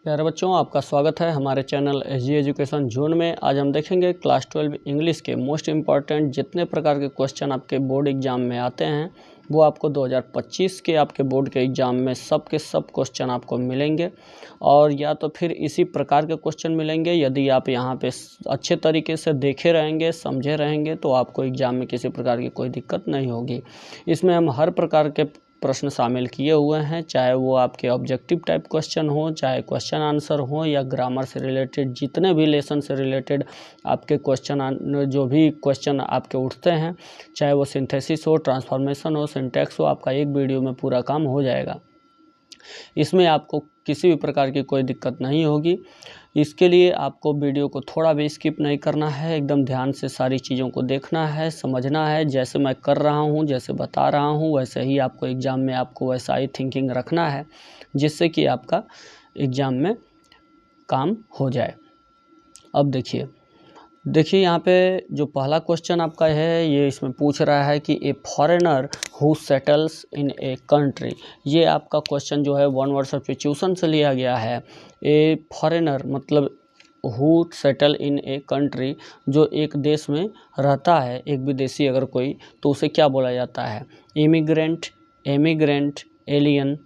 प्यारे बच्चों, आपका स्वागत है हमारे चैनल एसजी एजुकेशन जोन में। आज हम देखेंगे क्लास 12 इंग्लिश के मोस्ट इम्पॉर्टेंट जितने प्रकार के क्वेश्चन आपके बोर्ड एग्जाम में आते हैं वो आपको 2025 के आपके बोर्ड के एग्ज़ाम में सब के सब क्वेश्चन आपको मिलेंगे। और या तो फिर इसी प्रकार के क्वेश्चन मिलेंगे, यदि आप यहाँ पे अच्छे तरीके से देखे रहेंगे, समझे रहेंगे, तो आपको एग्ज़ाम में किसी प्रकार की कोई दिक्कत नहीं होगी। इसमें हम हर प्रकार के प्रश्न शामिल किए हुए हैं, चाहे वो आपके ऑब्जेक्टिव टाइप क्वेश्चन हो, चाहे क्वेश्चन आंसर हो, या ग्रामर से रिलेटेड जितने भी लेसन से रिलेटेड आपके क्वेश्चन जो भी क्वेश्चन आपके उठते हैं, चाहे वो सिंथेसिस हो, ट्रांसफॉर्मेशन हो, सिंटैक्स हो, आपका एक वीडियो में पूरा काम हो जाएगा। इसमें आपको किसी भी प्रकार की कोई दिक्कत नहीं होगी। इसके लिए आपको वीडियो को थोड़ा भी स्किप नहीं करना है, एकदम ध्यान से सारी चीज़ों को देखना है, समझना है। जैसे मैं कर रहा हूँ, जैसे बता रहा हूँ, वैसे ही आपको एग्ज़ाम में आपको वैसा ही थिंकिंग रखना है, जिससे कि आपका एग्ज़ाम में काम हो जाए। अब देखिए यहाँ पे जो पहला क्वेश्चन आपका है, ये इसमें पूछ रहा है कि ए foreigner who settles in a country. ये आपका क्वेश्चन जो है वन वर्ड सब्स्टिट्यूशन से लिया गया है। ए फॉरेनर मतलब who settle in a country, जो एक देश में रहता है, एक विदेशी अगर कोई, तो उसे क्या बोला जाता है? इमिग्रेंट, एमिग्रेंट, एलियन,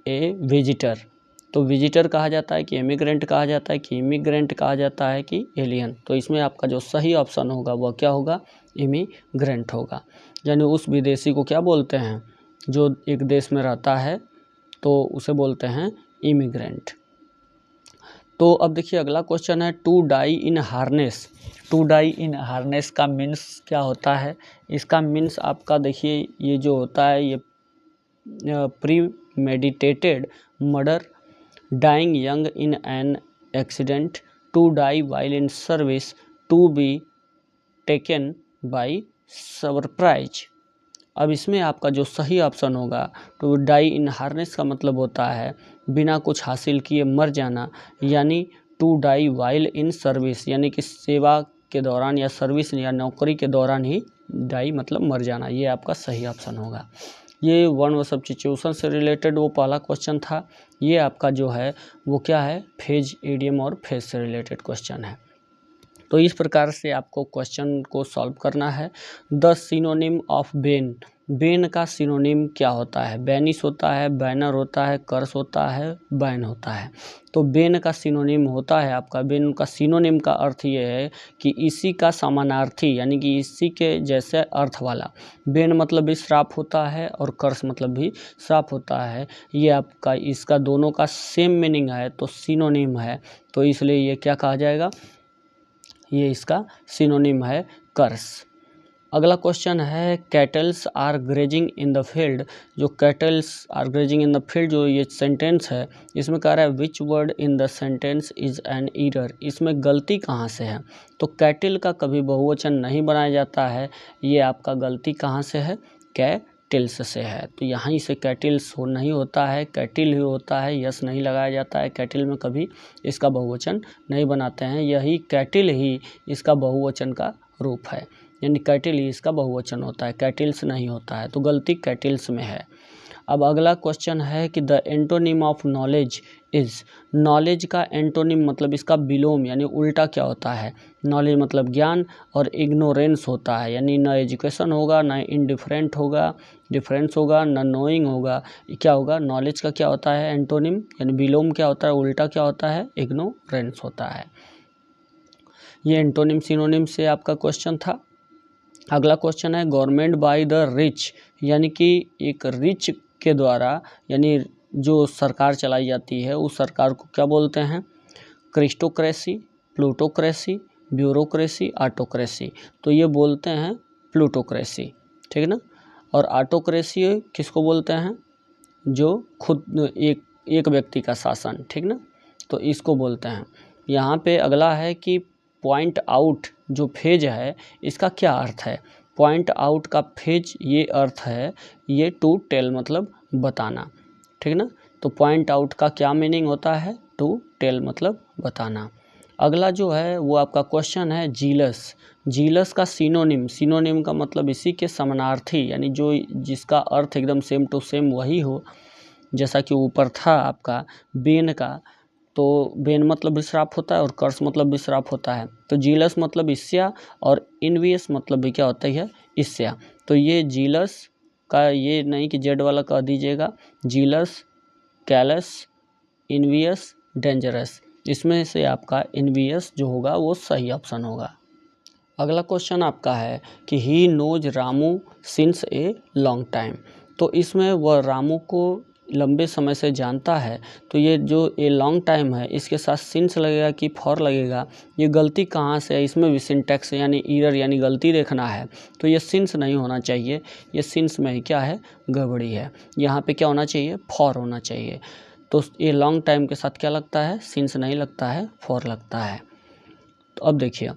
ए विजिटर। तो विजिटर कहा जाता है कि इमिग्रेंट कहा जाता है कि इमिग्रेंट कहा जाता है कि एलियन। तो इसमें आपका जो सही ऑप्शन होगा वह क्या होगा? इमिग्रेंट होगा। यानी उस विदेशी को क्या बोलते हैं? जो एक देश में रहता है तो उसे बोलते हैं इमिग्रेंट। तो अब देखिए अगला क्वेश्चन है to die in harness. To die in harness का मीन्स क्या होता है? इसका मीन्स आपका देखिए ये जो होता है, ये pre meditated murder, dying young in an accident, to die while in service, to be taken by surprise। अब इसमें आपका जो सही ऑप्शन होगा, टू डाई इन हार्नेस का मतलब होता है बिना कुछ हासिल किए मर जाना, यानी to die while in service, यानी कि सेवा के दौरान या सर्विस या नौकरी के दौरान ही डाई मतलब मर जाना। ये आपका सही ऑप्शन होगा। ये वन व सब्स्टिट्यूशन से रिलेटेड वो पहला क्वेश्चन था। ये आपका जो है वो क्या है? फेज, इडियम और फेज से रिलेटेड क्वेश्चन है। तो इस प्रकार से आपको क्वेश्चन को सॉल्व करना है। The synonym of Ben. Ben का सिनोनिम क्या होता है? बैनिश होता है, बैनर होता है, कर्स होता है, बैन होता है। तो बेन का सिनोनिम होता है आपका, बेन का सिनोनिम का अर्थ ये है कि इसी का समानार्थी, यानी कि इसी के जैसे अर्थ वाला। बेन मतलब भी श्राप होता है और कर्स मतलब भी श्राप होता है। ये आपका इसका दोनों का सेम मीनिंग है, तो सिनोनिम है, तो इसलिए ये क्या कहा जाएगा? ये इसका सिनोनिम है कर्स। अगला क्वेश्चन है cattles are grazing in the field. जो cattles are grazing in the field, जो ये सेंटेंस है, इसमें कह रहा है which word in the sentence is an error. इसमें गलती कहाँ से है? तो कैटिल का कभी बहुवचन नहीं बनाया जाता है। ये आपका गलती कहाँ से है? कैटिल्स से है। तो यहाँ से कैटिल्स हो नहीं होता है, कैटिल ही होता है, यस नहीं लगाया जाता है। कैटिल में कभी इसका बहुवचन नहीं बनाते हैं, यही कैटिल ही इसका बहुवचन का रूप है, यानी कैटिल ही इसका बहुवचन होता है, कैटिल्स नहीं होता है। तो गलती कैटिल्स में है। अब अगला क्वेश्चन है कि the antonym of knowledge is. Knowledge का एंटोनिम मतलब इसका विलोम यानी उल्टा क्या होता है? नॉलेज मतलब ज्ञान, और इग्नोरेंस होता है, यानी न एजुकेशन होगा, न इंडिफरेंट होगा, डिफरेंस होगा, न नोइंग होगा। क्या होगा? नॉलेज का क्या होता है एंटोनिम, यानी विलोम क्या होता है, उल्टा क्या होता है? इग्नोरेंस होता है। ये एंटोनिम सिनोनिम से आपका क्वेश्चन था। अगला क्वेश्चन है गवर्नमेंट बाय द रिच, यानी कि एक रिच के द्वारा, यानी जो सरकार चलाई जाती है उस सरकार को क्या बोलते हैं? क्रिस्टोक्रेसी, प्लूटोक्रेसी, ब्यूरोक्रेसी, ऑटोक्रेसी। तो ये बोलते हैं प्लूटोक्रेसी, ठीक है ना। और ऑटोक्रेसी किसको बोलते हैं? जो खुद एक व्यक्ति का शासन, ठीक ना, तो इसको बोलते हैं। यहाँ पे अगला है कि पॉइंट आउट जो फेज है इसका क्या अर्थ है? पॉइंट आउट का फेज ये अर्थ है, ये टू टेल मतलब बताना, ठीक ना। तो पॉइंट आउट का क्या मीनिंग होता है? टू टेल मतलब बताना। अगला जो है वो आपका क्वेश्चन है जीलस। जीलस का सिनोनिम, सिनोनिम का मतलब इसी के समानार्थी, यानी जो जिसका अर्थ एकदम सेम टू सेम वही हो, जैसा कि ऊपर था आपका बेन का, तो बेन मतलब भी श्राप होता है और कर्स मतलब भी श्राप होता है। तो जीलस मतलब ईर्ष्या और इनवियस मतलब भी क्या होता है, ईर्ष्या। तो ये जीलस का ये नहीं कि जेड वाला कह दीजिएगा, जीलस, कैलस, इनवियस, डेंजरस, इसमें से आपका इनवियस जो होगा वो सही ऑप्शन होगा। अगला क्वेश्चन आपका है कि he knows Ramu since a long time. तो इसमें वह रामू को लंबे समय से जानता है। तो ये जो ए लॉन्ग टाइम है इसके साथ सिंस लगेगा कि फॉर लगेगा, ये गलती कहाँ से है, इसमें भी सिंटैक्स यानी ईरर यानी गलती देखना है। तो ये सिंस नहीं होना चाहिए, ये सिंस में ही क्या है, गड़बड़ी है। यहाँ पे क्या होना चाहिए, फॉर होना चाहिए। तो ये लॉन्ग टाइम के साथ क्या लगता है, सिंस नहीं लगता है, फॉर लगता है। तो अब देखिए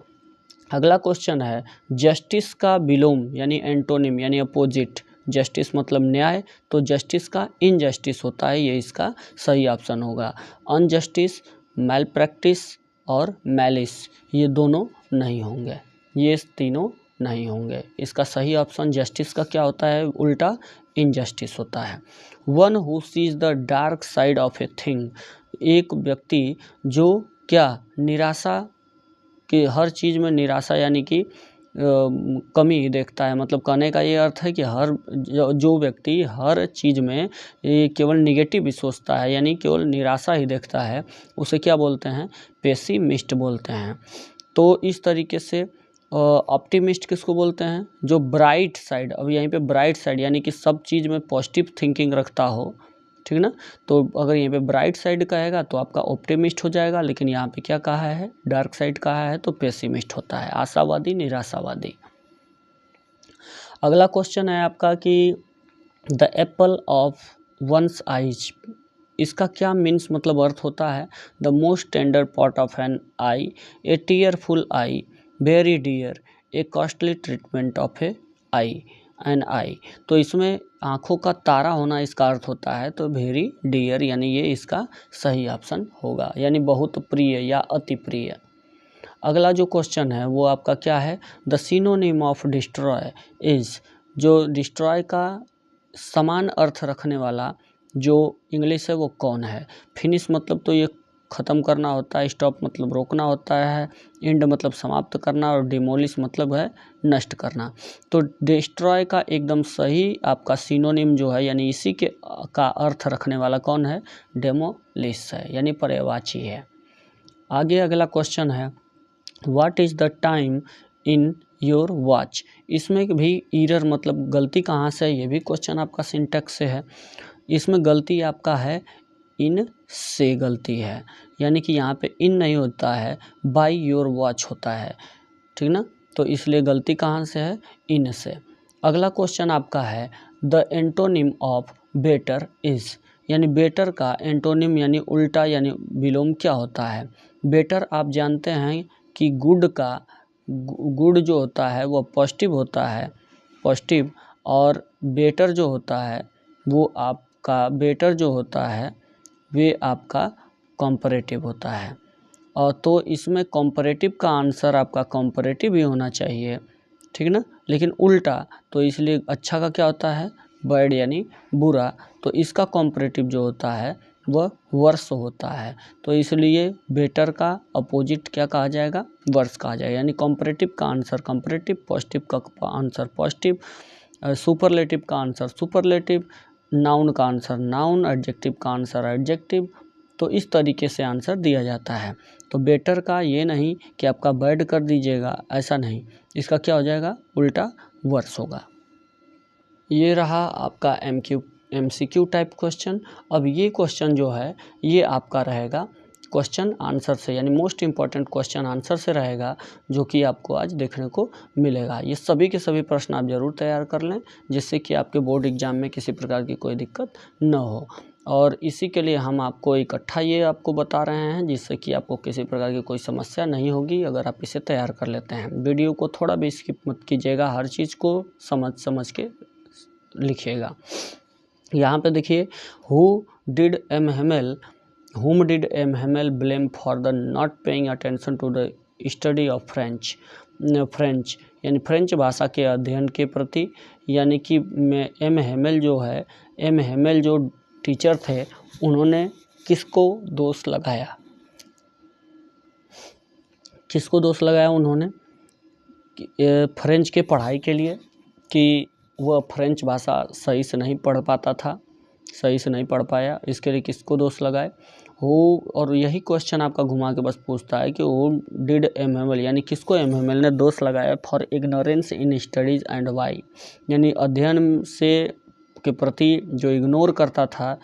अगला क्वेश्चन है जस्टिस का विलोम यानी एंटोनिम यानी अपोजिट। जस्टिस मतलब न्याय, तो जस्टिस का इनजस्टिस होता है, ये इसका सही ऑप्शन होगा। अनजस्टिस, मैल प्रैक्टिस और मैलिस ये दोनों नहीं होंगे, ये तीनों नहीं होंगे। इसका सही ऑप्शन जस्टिस का क्या होता है, उल्टा इनजस्टिस होता है। One who seize the dark side of a thing, एक व्यक्ति जो क्या निराशा कि हर चीज़ में निराशा यानी कि कमी देखता है। मतलब कहने का ये अर्थ है कि हर जो व्यक्ति हर चीज़ में ये केवल निगेटिव ही सोचता है यानी केवल निराशा ही देखता है, उसे क्या बोलते हैं, पेसिमिस्ट बोलते हैं। तो इस तरीके से ऑप्टिमिस्ट किसको बोलते हैं, जो ब्राइट साइड, अब यहीं पे ब्राइट साइड यानी कि सब चीज़ में पॉजिटिव थिंकिंग रखता हो, ठीक ना। तो अगर यहाँ पे ब्राइट साइड कहेगा तो आपका ऑप्टिमिस्ट हो जाएगा, लेकिन यहाँ पे क्या कहा है, डार्क साइड कहा है तो पेसिमिस्ट होता है, आशावादी, निराशावादी। अगला क्वेश्चन है आपका कि the apple of one's eyes, इसका क्या मीन्स मतलब अर्थ होता है। The most tender part of an eye, a tearful eye, very dear, a costly treatment of a eye, an eye. तो इसमें आँखों का तारा होना इसका अर्थ होता है, तो वेरी डियर यानी ये इसका सही ऑप्शन होगा, यानी बहुत प्रिय या अति प्रिय। अगला जो क्वेश्चन है वो आपका क्या है, the synonym of destroy is, जो डिस्ट्रॉय का समान अर्थ रखने वाला जो इंग्लिश है वो कौन है। फिनिश मतलब तो ये ख़त्म करना होता है, स्टॉप मतलब रोकना होता है, एंड मतलब समाप्त करना और डिमोलिश मतलब है नष्ट करना। तो डिस्ट्रॉय का एकदम सही आपका सिनोनिम जो है यानी इसी के का अर्थ रखने वाला कौन है, डेमोलिश है यानी पर्यायवाची है। आगे अगला क्वेश्चन है what is the time in your watch, इसमें भी ईरर मतलब गलती कहाँ से है, ये भी क्वेश्चन आपका सिंटैक्स से है। इसमें गलती आपका है इन से गलती है, यानी कि यहाँ पे इन नहीं होता है, बाय योर वॉच होता है, ठीक ना। तो इसलिए गलती कहाँ से है, इन से। अगला क्वेश्चन आपका है the antonym of better is, यानी बेटर का एंटोनिम यानी उल्टा यानी विलोम क्या होता है। बेटर आप जानते हैं कि गुड का गुड जो होता है वो पॉजिटिव होता है, पॉजिटिव, और बेटर जो होता है वो आपका बेटर जो होता है वे आपका कॉम्परेटिव होता है। और तो इसमें कॉम्परेटिव का आंसर आपका कॉम्परेटिव ही होना चाहिए, ठीक ना, लेकिन उल्टा, तो इसलिए अच्छा का क्या होता है, बैड यानी बुरा, तो इसका कॉम्परेटिव जो होता है वह वर्स होता है। तो इसलिए बेटर का अपोजिट क्या कहा जाएगा, वर्स कहा जाएगा, यानी कॉम्परेटिव का आंसर कॉम्परेटिव, पॉजिटिव का आंसर पॉजिटिव, सुपरलेटिव का आंसर सुपरलेटिव, नाउन का आंसर नाउन, एडजेक्टिव का आंसर एडजेक्टिव। तो इस तरीके से आंसर दिया जाता है। तो बेटर का ये नहीं कि आपका बैड कर दीजिएगा, ऐसा नहीं, इसका क्या हो जाएगा, उल्टा वर्स होगा। ये रहा आपका MCQ टाइप क्वेश्चन। अब ये क्वेश्चन जो है ये आपका रहेगा क्वेश्चन आंसर से, यानी मोस्ट इम्पॉर्टेंट क्वेश्चन आंसर से रहेगा, जो कि आपको आज देखने को मिलेगा। ये सभी के सभी प्रश्न आप जरूर तैयार कर लें, जिससे कि आपके बोर्ड एग्जाम में किसी प्रकार की कोई दिक्कत न हो। और इसी के लिए हम आपको इकट्ठा ये आपको बता रहे हैं, जिससे कि आपको किसी प्रकार की कोई समस्या नहीं होगी अगर आप इसे तैयार कर लेते हैं। वीडियो को थोड़ा भी स्किप मत कीजिएगा, हर चीज़ को समझ के लिखिएगा। यहाँ पे देखिए whom did M. Hamel blame for the not paying attention to the study of French यानी फ्रेंच भाषा के अध्ययन के प्रति, यानी कि M. Hamel जो है, M. Hamel जो टीचर थे उन्होंने किसको दोष लगाया, किसको दोष लगाया उन्होंने? फ्रेंच के पढ़ाई के लिए, कि वह फ्रेंच भाषा सही से नहीं पढ़ पाता था, सही से नहीं पढ़ पाया, इसके लिए किसको दोष लगाए? हो, और यही क्वेश्चन आपका घुमा के बस पूछता है कि हु डिड एमएमएल, यानी किसको एमएमएल ने दोष लगाया for ignorance in studies and why, यानी अध्ययन से के प्रति जो इग्नोर करता था,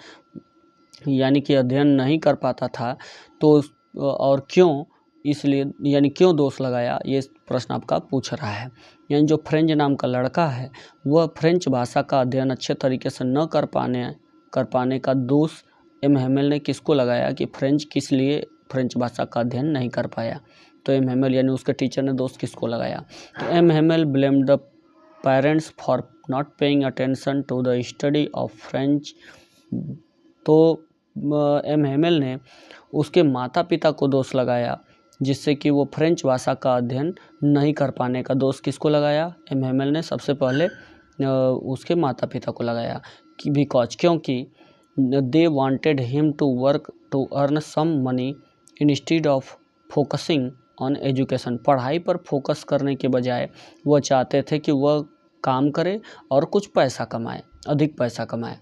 यानी कि अध्ययन नहीं कर पाता था, तो और क्यों, इसलिए यानी क्यों दोष लगाया, ये प्रश्न आपका पूछ रहा है। यानी जो फ्रेंच नाम का लड़का है वह फ्रेंच भाषा का अध्ययन अच्छे तरीके से न कर पाने का दोष एमएमएल ने किसको लगाया, कि फ्रेंच किस लिए फ्रेंच भाषा का अध्ययन नहीं कर पाया। तो एमएमएल यानी उसके टीचर ने दोष किसको लगाया? तो MML blamed the parents for not paying attention to the study of French. तो एमएमएल ने उसके माता पिता को दोष लगाया, जिससे कि वो फ्रेंच भाषा का अध्ययन नहीं कर पाने का दोष किसको लगाया? एमएमएल ने सबसे पहले उसके माता पिता को लगाया, कि बिकॉज, क्योंकि they wanted him to work to earn some money instead of focusing on education. पढ़ाई पर फोकस करने के बजाय वह चाहते थे कि वह काम करे और कुछ पैसा कमाए, अधिक पैसा कमाए।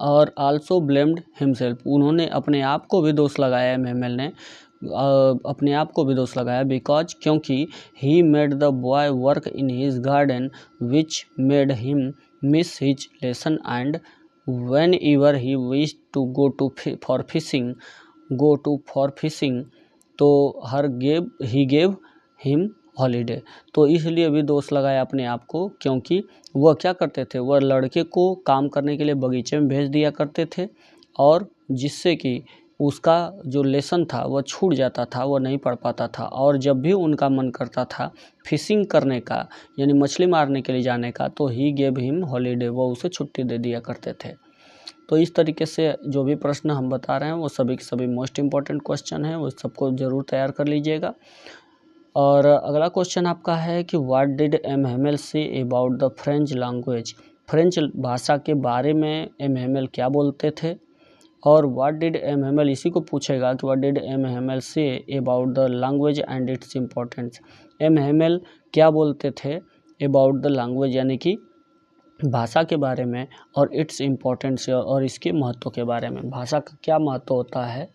और आल्सो ब्लेम्ड हिमसेल्फ, उन्होंने अपने आप को भी दोष लगाया, एमएमएल ने अपने आप को भी दोष लगाया, बिकॉज, क्योंकि he made the boy work in his garden which made him miss his lesson and whenever he wish to go for fishing तो ही गेव हिम हॉलीडे। तो इसलिए भी दोष लगाया अपने आप को, क्योंकि वह क्या करते थे, वह लड़के को काम करने के लिए बगीचे में भेज दिया करते थे, और जिससे कि उसका जो लेसन था वह छूट जाता था, वह नहीं पढ़ पाता था। और जब भी उनका मन करता था फिशिंग करने का, यानी मछली मारने के लिए जाने का, तो ही गेव हिम हॉलीडे, वो उसे छुट्टी दे दिया करते थे। तो इस तरीके से जो भी प्रश्न हम बता रहे हैं वो सभी के सभी मोस्ट इम्पॉर्टेंट क्वेश्चन हैं, वो सबको ज़रूर तैयार कर लीजिएगा। और अगला क्वेश्चन आपका है कि what did MML say about the French language, French भाषा के बारे में एमएमएल क्या बोलते थे। और व्हाट डिड एमएमएल, इसी को पूछेगा कि what did MML say about the language and its importance. MML क्या बोलते थे अबाउट द लैंग्वेज, यानी कि भाषा के बारे में, और इट्स इम्पोर्टेंस, और इसके महत्व के बारे में, भाषा का क्या महत्व होता है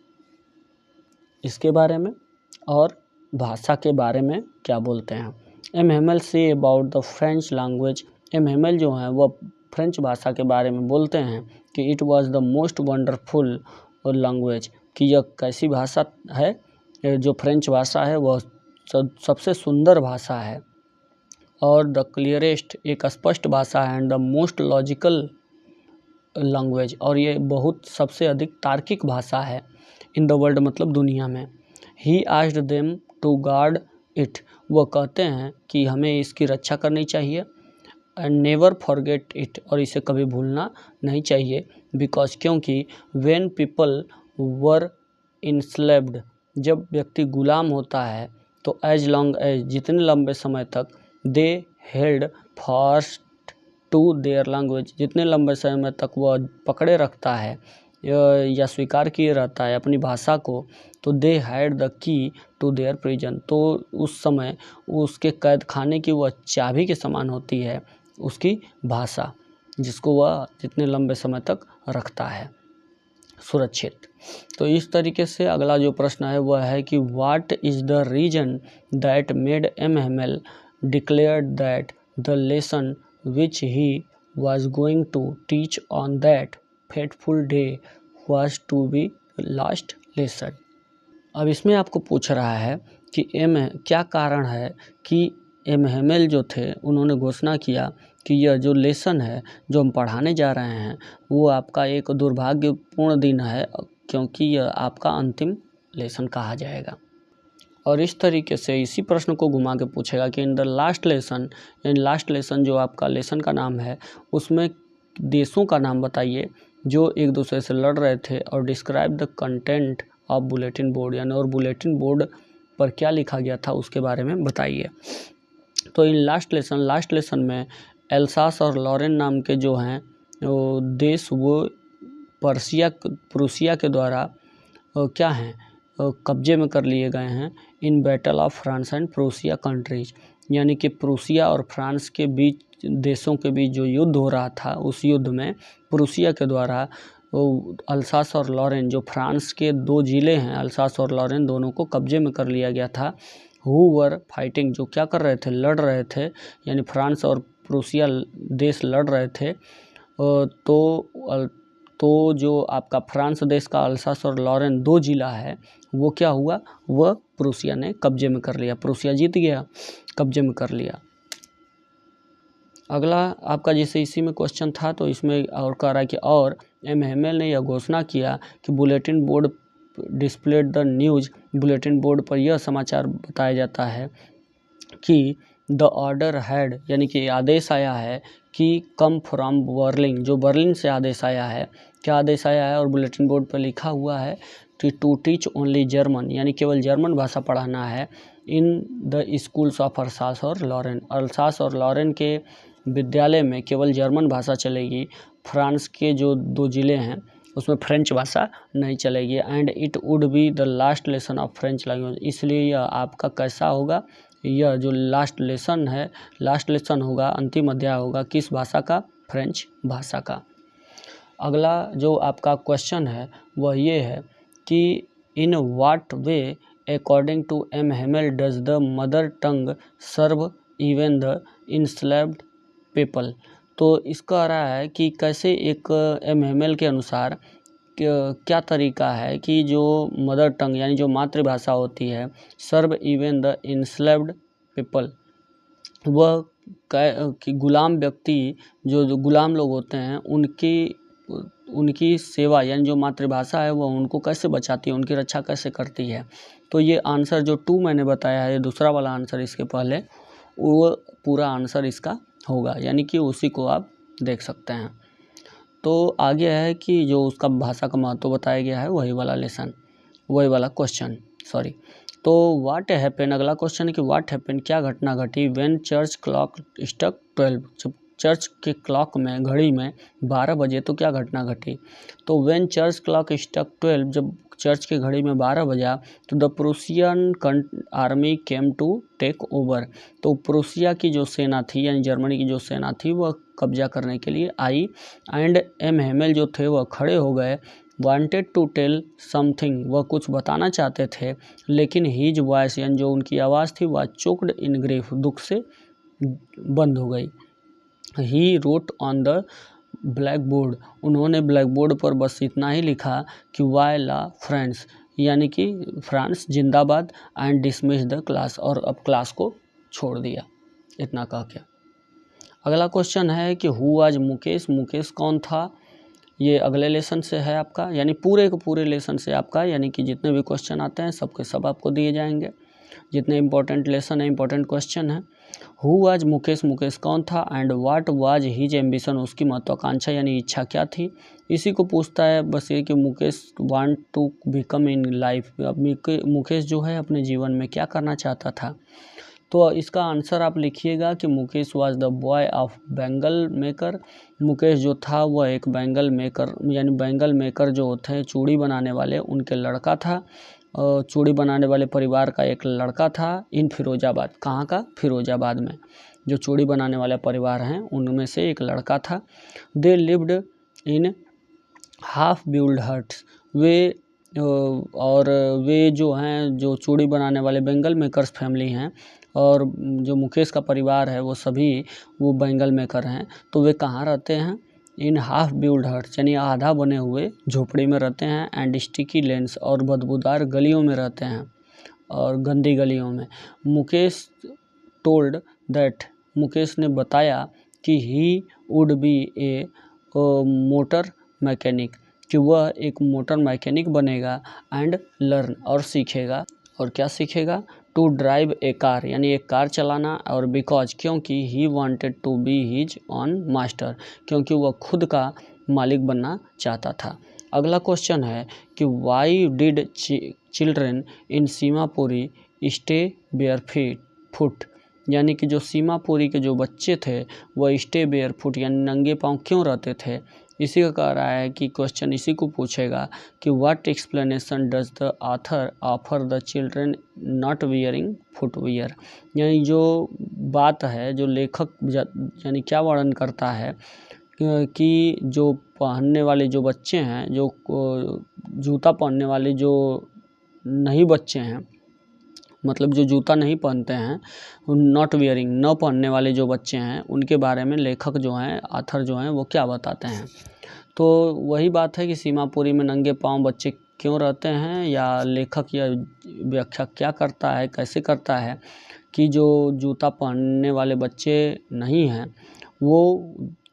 इसके बारे में, और भाषा के बारे में क्या बोलते हैं। MML say about the French language, MML जो है वह फ्रेंच भाषा के बारे में बोलते हैं कि it was the most wonderful language, कि यह कैसी भाषा है, जो फ्रेंच भाषा है वह सबसे सुंदर भाषा है, और द क्लियरेस्ट, एक स्पष्ट भाषा है, and the most logical language, और ये बहुत सबसे अधिक तार्किक भाषा है इन द वर्ल्ड, मतलब दुनिया में। He asked them to guard it, वो कहते हैं कि हमें इसकी रक्षा करनी चाहिए, एंड नेवर फॉरगेट इट, और इसे कभी भूलना नहीं चाहिए, बिकॉज, क्योंकि व्हेन पीपल वर इंस्लेव्ड, जब व्यक्ति गुलाम होता है, तो एज लॉन्ग एज, जितने लंबे समय तक, they held fast to their language, जितने लंबे समय तक वह पकड़े रखता है या स्वीकार किए रहता है अपनी भाषा को, तो they had the key to their prison, तो उस समय उसके कैद खाने की वह चाबी के समान होती है उसकी भाषा, जिसको वह जितने लंबे समय तक रखता है सुरक्षित। तो इस तरीके से अगला जो प्रश्न है वह है कि what is the reason that made MML declared that the lesson which he was going to teach on that fateful day was to be last lesson। अब इसमें आपको पूछ रहा है कि क्या कारण है कि एमएमएल जो थे उन्होंने घोषणा किया कि यह जो लेसन है जो हम पढ़ाने जा रहे हैं वो आपका एक दुर्भाग्यपूर्ण दिन है, क्योंकि यह आपका अंतिम लेसन कहा जाएगा। और इस तरीके से इसी प्रश्न को घुमा के पूछेगा कि इन द लास्ट लेसन, यानी लास्ट लेसन जो आपका लेसन का नाम है उसमें देशों का नाम बताइए जो एक दूसरे से लड़ रहे थे, और describe the content of bulletin board, यानी और बुलेटिन बोर्ड पर क्या लिखा गया था उसके बारे में बताइए। तो इन लास्ट लेसन में एल्सास और लॉरेन नाम के जो हैं देश वो प्रूसिया के द्वारा क्या हैं, कब्जे में कर लिए गए हैं इन battle of France and Prussia countries, यानी कि प्रूसिया और फ्रांस के बीच देशों के बीच जो युद्ध हो रहा था, उस युद्ध में प्रूसिया के द्वारा अल्सास और लॉरेन, जो फ्रांस के 2 ज़िले हैं अल्सास और लॉरेन, दोनों को कब्जे में कर लिया गया था। हु वर फाइटिंग, जो क्या कर रहे थे, लड़ रहे थे, यानी फ्रांस और प्रूसिया देश लड़ रहे थे। तो जो आपका फ्रांस देश का अल्सास और लॉरेन 2 ज़िला है, वो क्या हुआ, वह प्रूसिया ने कब्जे में कर लिया। प्रूसिया जीत गया, कब्जे में कर लिया। अगला आपका जैसे इसी में क्वेश्चन था, तो इसमें और कह रहा है कि और एमहेमेल ने यह घोषणा किया कि bulletin board displayed the news, bulletin board पर यह समाचार बताया जाता है कि द ऑर्डर हैड, यानी कि आदेश आया है कि कम फ्रॉम बर्लिन, जो बर्लिन से आदेश आया है। क्या आदेश आया है, और बुलेटिन बोर्ड पर लिखा हुआ है कि टू टीच ओनली जर्मन, यानी केवल जर्मन भाषा पढ़ाना है in the schools of Alsace और लॉरेन, अल्सास और लॉरेन के विद्यालय में केवल जर्मन भाषा चलेगी। फ्रांस के जो 2 ज़िले हैं उसमें फ्रेंच भाषा नहीं चलेगी। And it would be the last lesson of French language, इसलिए यह आपका कैसा होगा, यह जो लास्ट लेसन होगा, अंतिम अध्याय होगा, किस भाषा का, फ्रेंच भाषा का। अगला जो आपका क्वेश्चन है वह ये है कि in what way according to M Hamel does the mother tongue serve even the enslaved people. तो इसका रहा है कि कैसे एक एमहेमेल के अनुसार क्या तरीका है कि जो मदर टंग, यानी जो मातृभाषा होती है, सर्व इवन द इंस्लेव्ड पीपल, वह कि गुलाम व्यक्ति, जो गुलाम लोग होते हैं, उनकी सेवा, यानी जो मातृभाषा है वह उनको कैसे बचाती है, उनकी रक्षा कैसे करती है। तो ये आंसर जो 2 मैंने बताया है, दूसरा वाला आंसर इसके पहले, वो पूरा आंसर इसका होगा, यानी कि उसी को आप देख सकते हैं। तो आगे है कि जो उसका भाषा का महत्व बताया गया है, वही वाला क्वेश्चन, सॉरी। तो व्हाट हैपन, अगला क्वेश्चन है कि व्हाट हैपन, क्या घटना घटी, व्हेन चर्च क्लॉक स्ट्रक 12, जब चर्च के क्लॉक में, घड़ी में 12 बजे, तो क्या घटना घटी। तो व्हेन चर्च क्लॉक स्ट्रक 12, जब चर्च की घड़ी में 12 बजा, तो the Prussian army came to take over, तो प्रूसिया की जो सेना थी, यानी जर्मनी की जो सेना थी, वह कब्जा करने के लिए आई। एंड एमहेमेल जो थे वह खड़े हो गए, वांटेड टू टेल समथिंग, वह कुछ बताना चाहते थे, लेकिन हीज वॉइस, यानी जो उनकी आवाज़ थी, वह चोक्ड इन ग्रीफ, दुख से बंद हो गई। He wrote on the black board, उन्होंने ब्लैक बोर्ड पर बस इतना ही लिखा कि वाई ला फ्रांस, यानी कि फ्रांस जिंदाबाद, एंड डिसमिस द क्लास, और अब क्लास को छोड़ दिया, इतना कह के। अगला क्वेश्चन है कि हु वाज मुकेश, मुकेश कौन था। ये अगले लेसन से है आपका, यानी पूरे के पूरे लेसन से आपका, यानी कि जितने भी क्वेश्चन आते हैं सबके सब आपको दिए जाएंगे, जितने इंपॉर्टेंट लेसन है, इंपॉर्टेंट क्वेश्चन है। हु वाज मुकेश, मुकेश कौन था, and what was his ambition, उसकी महत्वाकांक्षा यानी इच्छा क्या थी। इसी को पूछता है बस ये कि Mukesh want to become in life, अब मुकेश जो है अपने जीवन में क्या करना चाहता था। तो इसका आंसर आप लिखिएगा कि Mukesh was the boy of bangle maker, Mukesh जो था वह एक बैंगल मेकर, यानी बैंगल मेकर जो होते हैं चूड़ी बनाने वाले, उनके लड़का था। चूड़ी बनाने वाले परिवार का एक लड़का था इन फिरोजाबाद, कहाँ का, फिरोजाबाद में जो चूड़ी बनाने वाले परिवार हैं उनमें से एक लड़का था। They lived in half built huts, वे जो हैं, जो चूड़ी बनाने वाले बेंगल मेकर्स फैमिली हैं, और जो मुकेश का परिवार है वो बेंगल मेकर हैं। तो वे कहाँ रहते हैं, इन हाफ बिल्ड हट्स, यानी आधा बने हुए झोपड़ी में रहते हैं। एंड स्टिकी लेन्स, और बदबूदार गलियों में रहते हैं, और गंदी गलियों में। मुकेश टोल्ड दैट, मुकेश ने बताया कि he would be A motor mechanic, कि वह एक मोटर मैकेनिक बनेगा। एंड लर्न, और सीखेगा, और क्या सीखेगा, टू ड्राइव ए कार, यानी एक कार चलाना। और बिकॉज, क्योंकि he wanted to be his own master, क्योंकि वह खुद का मालिक बनना चाहता था। अगला क्वेश्चन है कि why did children in Seemapuri stay bear foot, यानी कि जो सीमापुरी के जो बच्चे थे वह स्टे बेयर फुट, यानी नंगे पाँव क्यों रहते थे। इसी का कह रहा है कि क्वेश्चन इसी को पूछेगा कि what explanation does the author offer the children not wearing footwear, यानी जो बात है जो लेखक यानी क्या वर्णन करता है कि जो पहनने वाले जो बच्चे हैं, जो जूता पहनने वाले जो नहीं बच्चे हैं, मतलब जो जूता नहीं पहनते हैं, नॉट वियरिंग न पहनने वाले जो बच्चे हैं, उनके बारे में लेखक जो हैं, ऑथर जो हैं, वो क्या बताते हैं। तो वही बात है कि सीमापुरी में नंगे पांव बच्चे क्यों रहते हैं, या लेखक यह व्याख्या क्या करता है, कैसे करता है कि जो जूता पहनने वाले बच्चे नहीं हैं वो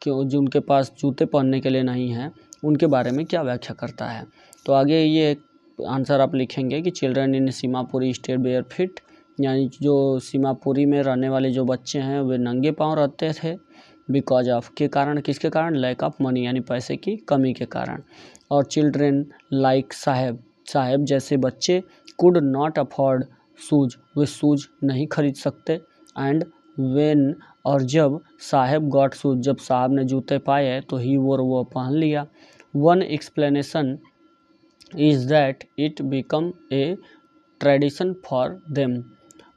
क्यों, जो उनके पास जूते पहनने के लिए नहीं हैं, उनके बारे में क्या व्याख्या करता है। तो आगे ये आंसर आप लिखेंगे कि children in Seemapuri stay barefoot, यानी जो सीमापुरी में रहने वाले जो बच्चे हैं वे नंगे पांव रहते थे, बिकॉज ऑफ के कारण, किसके कारण, लैक ऑफ मनी यानी पैसे की कमी के कारण। और चिल्ड्रन लाइक साहेब जैसे बच्चे could not afford shoes, way shoes नहीं खरीद सकते। एंड वेन, और जब साहेब गॉट शूज, जब साहब ने जूते पाए तो ही वो पहन लिया। One explanation is that it become a tradition for them,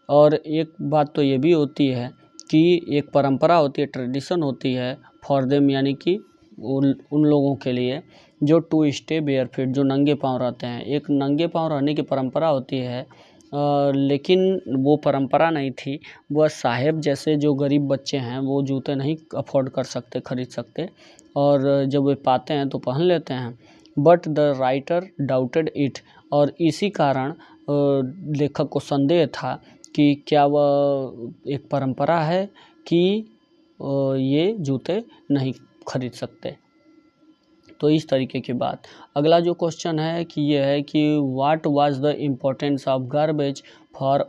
और एक बात तो ये भी होती है कि एक परंपरा होती है, ट्रेडिशन होती है, फॉर देम यानी कि उन लोगों के लिए जो टू स्टे बेयर फिट, जो नंगे पांव रहते हैं। एक नंगे पांव रहने की परंपरा होती है, लेकिन वो परंपरा नहीं थी, वह साहेब जैसे जो गरीब बच्चे हैं वो जूते नहीं अफोर्ड कर सकते, खरीद सकते, और जब वे पाते हैं तो पहन लेते हैं। But the writer doubted it, और इसी कारण लेखक को संदेह था कि क्या वह एक परंपरा है कि ये जूते नहीं खरीद सकते। तो इस तरीके की बात। अगला जो क्वेश्चन है कि ये है कि what was the importance of garbage for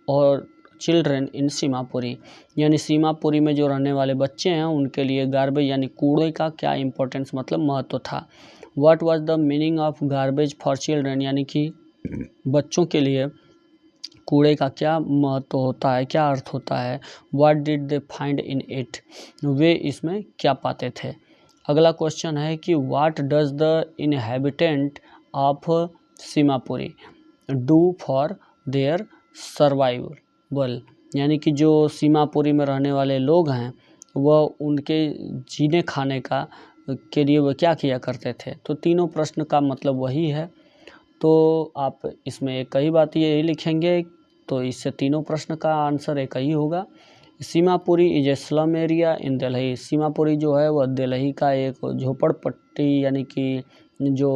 और चिल्ड्रन इन सीमापुरी, यानी सीमापुरी में जो रहने वाले बच्चे हैं उनके लिए गार्बेज यानी कूड़े का क्या इम्पोर्टेंस, मतलब महत्व था। What was the meaning of garbage for children, यानी कि बच्चों के लिए कूड़े का क्या महत्व होता है, क्या अर्थ होता है। What did they find in it, वे इसमें क्या पाते थे। अगला क्वेश्चन है कि what does the inhabitant of Seemapuri do for their survival, यानी कि जो सीमापुरी में रहने वाले लोग हैं वह उनके जीने खाने का के लिए वह क्या किया करते थे। तो तीनों प्रश्न का मतलब वही है, तो आप इसमें एक ही बात ये लिखेंगे, तो इससे तीनों प्रश्न का आंसर एक ही होगा। Seemapuri is a slum area in Delhi, Seemapuri जो है वह दिल्ली का एक झोपड़पट्टी यानी कि जो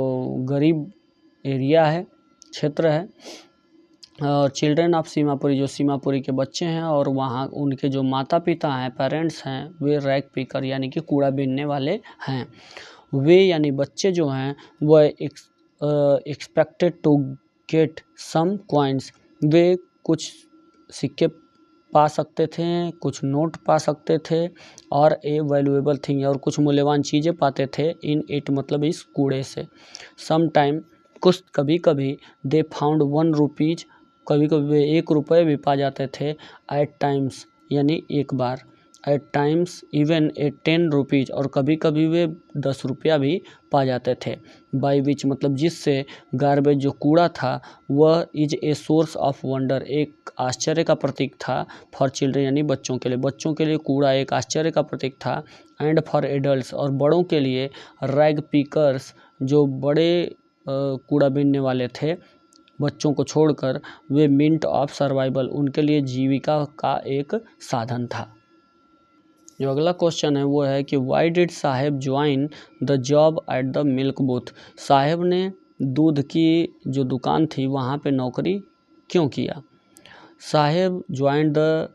गरीब एरिया है, क्षेत्र है। और चिल्ड्रन ऑफ सीमापुरी, जो सीमापुरी के बच्चे हैं और वहाँ उनके जो माता पिता हैं, पेरेंट्स हैं, वे रैग पिकर यानी कि कूड़ा बीनने वाले हैं। वे यानी बच्चे जो हैं वह expected to get some coins, वे कुछ सिक्के पा सकते थे, कुछ नोट पा सकते थे, और ए वैल्यूएबल थिंग, और कुछ मूल्यवान चीज़ें पाते थे, इन इट मतलब इस कूड़े से। सम टाइम, कुछ कभी कभी, दे फाउंड 1 रुपीज़, कभी कभी वे 1 रुपये भी पा जाते थे। एट टाइम्स यानी एक बार, at times even a 10 rupees, और कभी कभी वे 10 रुपया भी पा जाते थे। बाई विच मतलब जिससे, गार्बेज जो कूड़ा था वह is a source of wonder, एक आश्चर्य का प्रतीक था, फॉर चिल्ड्रन यानी बच्चों के लिए, बच्चों के लिए कूड़ा एक आश्चर्य का प्रतीक था। एंड फॉर एडल्ट्स, और बड़ों के लिए रैग पिकर्स, जो बड़े कूड़ा बीनने वाले थे बच्चों को छोड़कर, वे मिंट ऑफ सर्वाइवल, उनके लिए जीविका का एक साधन था। जो अगला क्वेश्चन है वो है कि why did Saheb join the job at the milk booth, Saheb ने दूध की जो दुकान थी वहाँ पे नौकरी क्यों किया। Saheb join the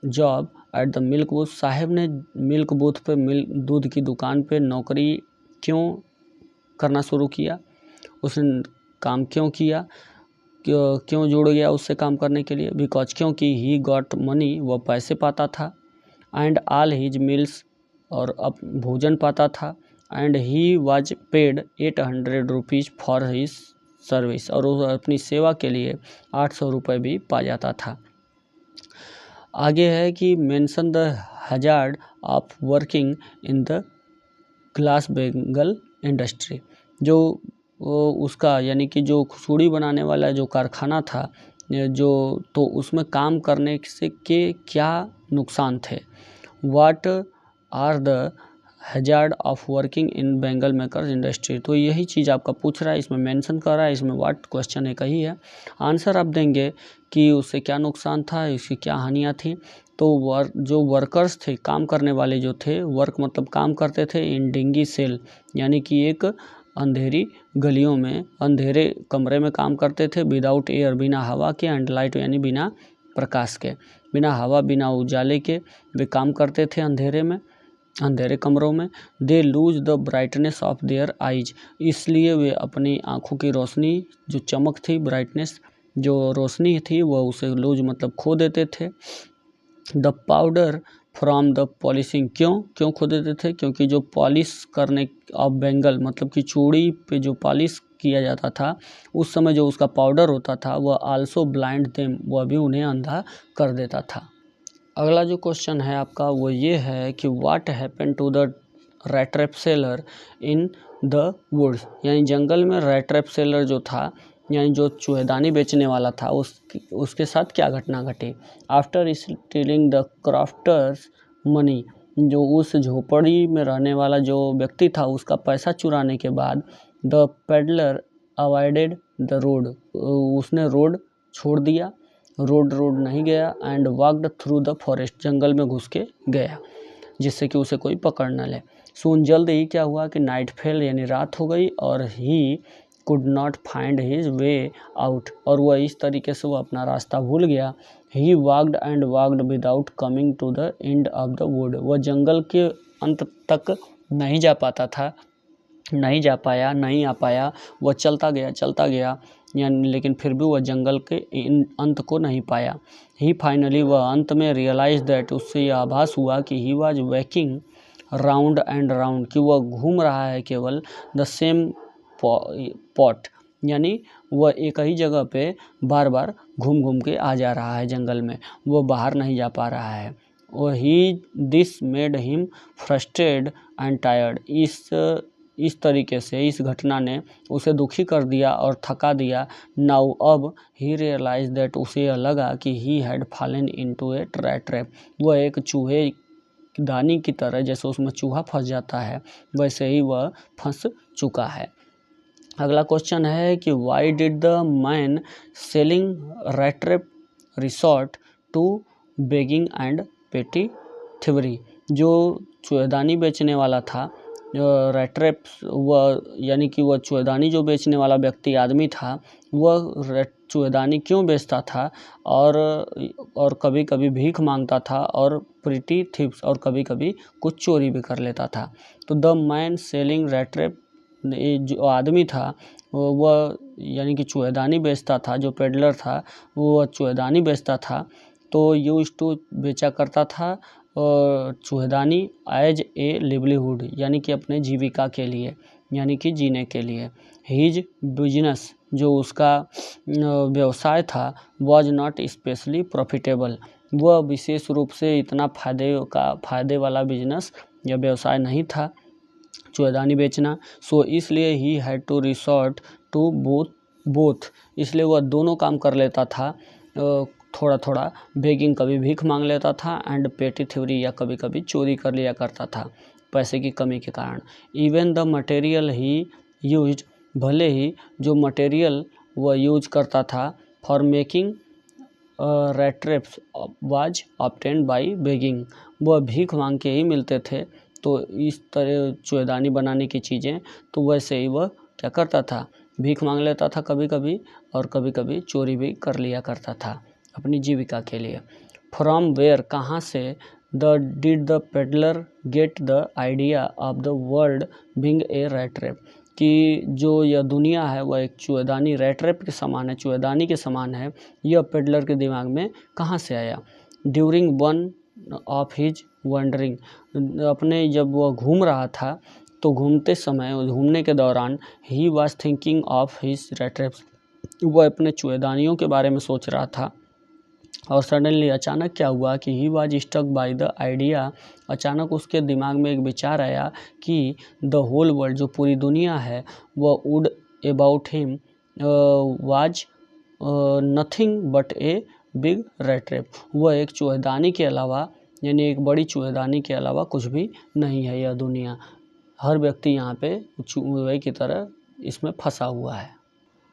job at the milk booth, Saheb ने मिल्क बूथ पे दूध की दुकान पे नौकरी क्यों करना शुरू किया, उसने काम क्यों किया, क्यों जुड़ गया उससे काम करने के लिए। बिकॉज क्योंकि ही गॉट मनी, वह पैसे पाता था। एंड ऑल हिज मील्स, और अब भोजन पाता था। And he was paid 800 rupees for his service, और वो अपनी सेवा के लिए 800 रुपये भी पा जाता था। आगे है कि mention the hazard of working in the glass Bengal industry. जो उसका यानी कि जो चूड़ी बनाने वाला जो कारखाना था जो, तो उसमें काम करने से के क्या नुकसान थे। What are the hazard of working in bangle makers industry. तो यही चीज़ आपका पूछ रहा है, इसमें मेंशन कर रहा है, इसमें व्हाट क्वेश्चन एक ही है। आंसर आप देंगे कि उससे क्या नुकसान था, इसकी क्या हानियाँ थी। तो जो वर्कर्स थे, काम करने वाले जो थे, वर्क मतलब काम करते थे इन डिंगी सेल, यानी कि एक अंधेरी गलियों में, अंधेरे कमरे में काम करते थे। विदाउट एयर, बिना हवा के, एंड लाइट यानी बिना प्रकाश के, बिना हवा बिना उजाले के वे काम करते थे अंधेरे में, अंधेरे कमरों में। They lose the brightness of their eyes, इसलिए वे अपनी आँखों की रोशनी, जो चमक थी, ब्राइटनेस जो रोशनी थी, वह उसे लूज मतलब खो देते थे। The powder from the polishing, क्यों खो देते थे, क्योंकि जो पॉलिश करने ऑफ बेंगल मतलब कि चूड़ी पे जो पॉलिश किया जाता था उस समय जो उसका पाउडर होता था वह आल्सो ब्लाइंड देम, वह भी उन्हें अंधा कर देता था। अगला जो क्वेश्चन है आपका वो ये है कि what happen to the rat trap seller in the woods, यानी जंगल में रैट ट्रैप सेलर जो था, यानी जो चूहेदानी बेचने वाला था, उसके साथ क्या घटना घटी। After stealing the crafters money, जो उस झोपड़ी में रहने वाला जो व्यक्ति था उसका पैसा चुराने के बाद, the peddler avoided the road, उसने रोड छोड़ दिया, रोड नहीं गया, and walked through the forest, जंगल में घुस के गया जिससे कि उसे कोई पकड़ न ले। सून, जल्द ही क्या हुआ कि नाइट फेल, यानी रात हो गई, और he could not find his way out, और वह इस तरीके से वह अपना रास्ता भूल गया। He walked and walked without coming to the end of the wood, वह जंगल के अंत तक नहीं जा पाया, वह चलता गया, यानी लेकिन फिर भी वह जंगल के अंत को नहीं पाया। ही फाइनली, वह अंत में रियलाइज दैट, उससे यह आभास हुआ कि he was walking round and round, कि वह घूम रहा है केवल द सेम पॉट, यानी वह एक ही जगह पे बार बार घूम के आ जा रहा है जंगल में, वह बाहर नहीं जा पा रहा है। This made him frustrated and tired, इस तरीके से इस घटना ने उसे दुखी कर दिया और थका दिया। नाउ, अब ही रियलाइज दैट, उसे यह लगा कि he had fallen into A rat trap, वह एक चूहे दानी की तरह, जैसे उसमें चूहा फंस जाता है वैसे ही वह फंस चुका है। अगला क्वेश्चन है कि why did the man selling rat trap resort to begging and petty thievery, जो चूहेदानी बेचने वाला था, रैट ट्रैप, वह यानी कि वह चूहेदानी जो बेचने वाला व्यक्ति आदमी था, वह चूहेदानी क्यों बेचता था, और कभी कभी भीख मांगता था, और प्रिटी थिप्स, और कभी कभी कुछ चोरी भी कर लेता था। तो the man selling rat trap, जो आदमी था वह यानी कि चूहेदानी बेचता था, जो पेडलर था वह चूहेदानी बेचता था, तो यूज्ड टू बेचा करता था चूहेदानी एज ए लिवलीहुड, यानी कि अपने जीविका के लिए, यानी कि जीने के लिए। हिज बिजनेस, जो उसका व्यवसाय था, वॉज नॉट स्पेशली प्रॉफिटेबल, वह विशेष रूप से इतना फायदे वाला बिजनेस या व्यवसाय नहीं था चूहेदानी बेचना। सो इसलिए he had to resort to both, इसलिए वह दोनों काम कर लेता था, थोड़ा थोड़ा बेगिंग, कभी भीख मांग लेता था, एंड पेटी थ्योरी, या कभी कभी चोरी कर लिया करता था पैसे की कमी के कारण। Even the material he used, भले ही जो मटेरियल वह यूज करता था for making rat traps was obtained by begging, वह भीख मांग के ही मिलते थे। तो इस तरह चूहेदानी बनाने की चीज़ें, तो वैसे ही वह क्या करता था, भीख मांग लेता था कभी कभी, और कभी कभी चोरी भी कर लिया करता था अपनी जीविका के लिए। फ्रॉम वेयर, कहाँ से, did the peddler get the idea of the world being a rat trap, कि जो यह दुनिया है वह एक चूहेदानी, रैट ट्रैप के समान है, चूहेदानी के समान है, यह पेडलर के दिमाग में कहाँ से आया। During one of his wondering, अपने जब वह घूम रहा था तो घूमने के दौरान, he was thinking of his rat traps, वह अपने चूहेदानियों के बारे में सोच रहा था। और सडनली अचानक क्या हुआ कि he was stuck by the idea, अचानक उसके दिमाग में एक विचार आया कि द होल वर्ल्ड, जो पूरी दुनिया है, वह would about him was nothing but a big rate trap, वह एक चूहेदानी के अलावा, यानी एक बड़ी चूहेदानी के अलावा कुछ भी नहीं है यह दुनिया। हर व्यक्ति यहाँ पे चूहे की तरह इसमें फंसा हुआ है।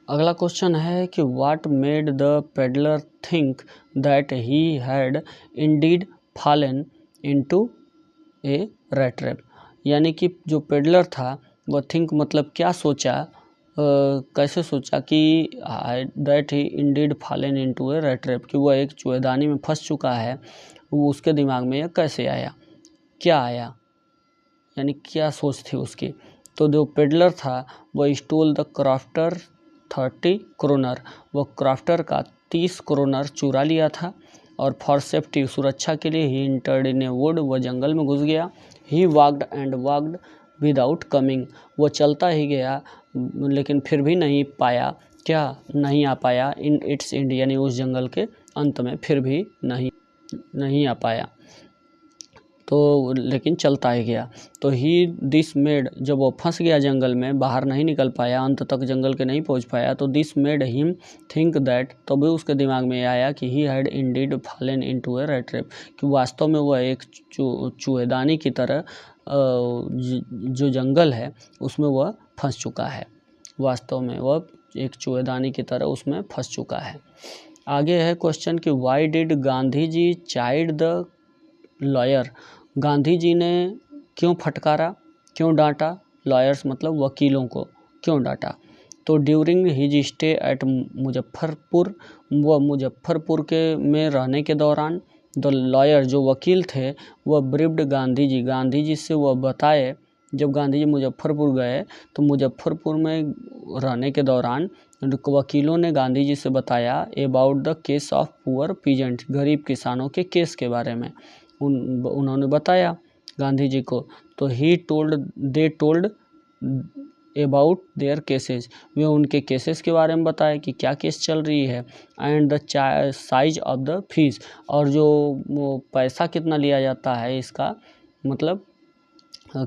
अगला क्वेश्चन है कि what made the peddler think that he had Indeed fallen into A rat trap, यानी कि जो पेडलर था वह थिंक मतलब क्या सोचा, कैसे सोचा कि that he Indeed fallen into A rat trap, कि वह एक चूहेदानी में फंस चुका है, वो उसके दिमाग में यह कैसे आया, क्या आया, यानी क्या सोच थी उसकी। तो जो पेडलर था वह स्टोल द क्राफ्टर 30 क्रोनर, वह क्राफ्टर का 30 क्रोनर चुरा लिया था। और फॉर सेफ्टी, सुरक्षा के लिए, ही इंटर्ड इन ए वुड, वह जंगल में घुस गया। He walked and walked without coming, वह चलता ही गया लेकिन फिर भी नहीं पाया, क्या नहीं आ पाया, इन इट्स एंड, यानी उस जंगल के अंत में फिर भी नहीं आ पाया, तो लेकिन चलता ही गया। तो ही दिस मेड, जब वो फंस गया जंगल में, बाहर नहीं निकल पाया, अंत तक जंगल के नहीं पहुंच पाया, तो this made him think that, तभी उसके दिमाग में आया कि he had Indeed fallen into A rat trap, कि वास्तव में वह एक चूहेदानी की तरह जो जंगल है उसमें वह फंस चुका है, वास्तव में वह एक चूहेदानी की तरह उसमें फंस चुका है। आगे है क्वेश्चन कि why did Gandhi ji chide the lawyer, Gandhi ji ने क्यों फटकारा, क्यों डांटा, लॉयर्स मतलब वकीलों को क्यों डांटा। तो during his stay at Muzaffarpur, वह मुजफ्फरपुर के में रहने के दौरान, द लॉयर जो वकील थे वह ब्रीफ्ड गांधी जी से वह बताए, जब गांधी जी मुजफ्फरपुर गए तो मुजफ्फरपुर में रहने के दौरान वकीलों ने गांधी जी से बताया about the case of poor peasant, गरीब किसानों के केस के बारे में उन्होंने बताया गांधी जी को। तो they told about their cases, वे उनके केसेस के बारे में बताए कि क्या केस चल रही है। And the size of the fees, और जो पैसा कितना लिया जाता है इसका, मतलब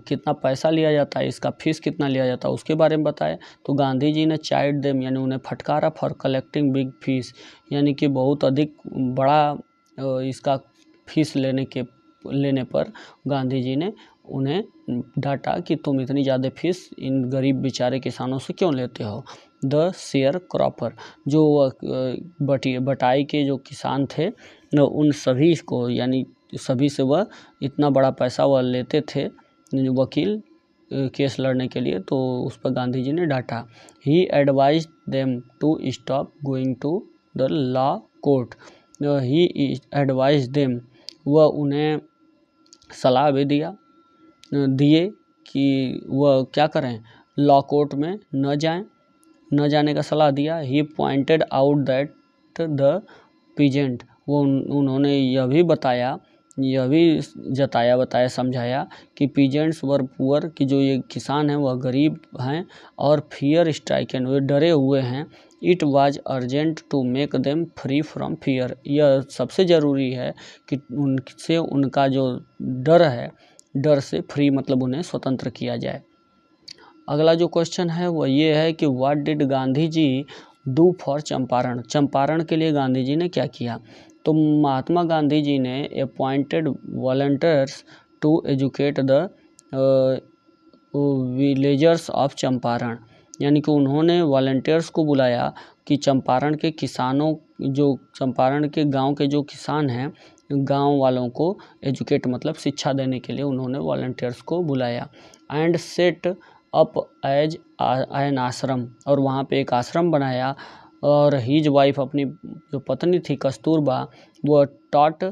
कितना पैसा लिया जाता है इसका, फीस कितना लिया जाता है उसके बारे में बताए। तो गांधी जी ने चाइड देम, यानी उन्हें फटकारा, फॉर कलेक्टिंग बिग फीस, यानी कि बहुत अधिक बड़ा इसका फीस लेने पर गांधी जी ने उन्हें डांटा कि तुम इतनी ज़्यादा फीस इन गरीब बेचारे किसानों से क्यों लेते हो। द शेयर क्रॉपर, जो बटाई के जो किसान थे उन सभी को, यानी सभी से वह इतना बड़ा पैसा वह लेते थे वकील केस लड़ने के लिए, तो उस पर गांधी जी ने डांटा। He advise them to stop going to the law court, he advise them, वह उन्हें सलाह भी दिए कि वह क्या करें, लॉ कोर्ट में न जाने का सलाह दिया। He pointed out that the peasant, वो उन्होंने यह भी बताया समझाया कि पीजेंट्स वर पुअर, कि जो ये किसान हैं वह गरीब हैं, और फियर स्ट्राइकन, वे डरे हुए हैं। It was urgent to make them free from fear, यह सबसे ज़रूरी है कि उनसे उनका जो डर है, डर से फ्री मतलब उन्हें स्वतंत्र किया जाए। अगला जो क्वेश्चन है वह ये है कि what did Gandhi ji do for Champaran, Champaran के लिए गांधी जी ने क्या किया। तो महात्मा गांधी जी ने appointed volunteers to educate the villagers of Champaran, यानी कि उन्होंने वॉलंटियर्स को बुलाया कि चंपारण के किसानों, जो चंपारण के गांव के जो किसान हैं, गांव वालों को एजुकेट मतलब शिक्षा देने के लिए उन्होंने वॉलंटियर्स को बुलाया। And set up as an ashram, और वहाँ पे एक आश्रम बनाया। और हीज वाइफ, अपनी जो पत्नी थी कस्तूरबा, वह टॉट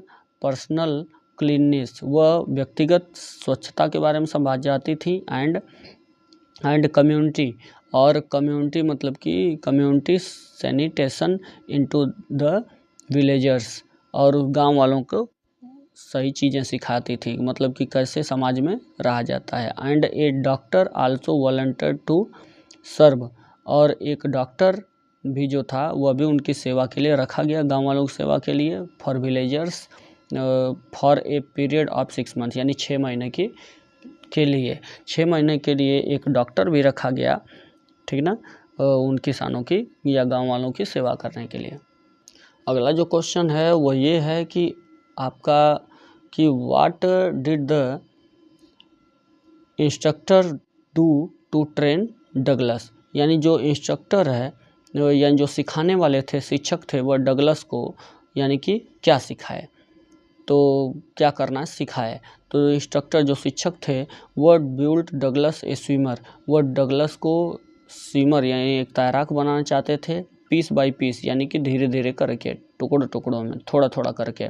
पर्सनल क्लीननेस, वह व्यक्तिगत स्वच्छता के बारे में समझ जाती थी। एंड कम्युनिटी, और कम्युनिटी मतलब कि community sanitation into the villagers, और गांव वालों को सही चीज़ें सिखाती थी, मतलब कि कैसे समाज में रहा जाता है। And a doctor also volunteer to serve, और एक डॉक्टर भी जो था वह भी उनकी सेवा के लिए रखा गया, गांव वालों की सेवा के लिए, for villagers for a period of 6 month, यानी 6 महीने के लिए 6 महीने के लिए एक डॉक्टर भी रखा गया, ठीक ना, उन किसानों की या गांव वालों की सेवा करने के लिए। अगला जो क्वेश्चन है वो ये है कि आपका कि what did the instructor do to train Douglas, यानी जो इंस्ट्रक्टर है यानी जो सिखाने वाले थे, शिक्षक थे, वह डगलस को यानी कि क्या सिखाए, तो क्या करना सिखाए। तो इंस्ट्रक्टर जो शिक्षक थे वह बिल्ड डगलस ए स्विमर, वह डगलस को स्विमर यानी एक तैराक बनाना चाहते थे, पीस बाय पीस यानी कि धीरे धीरे करके, टुकड़ों टुकड़ों में, थोड़ा थोड़ा करके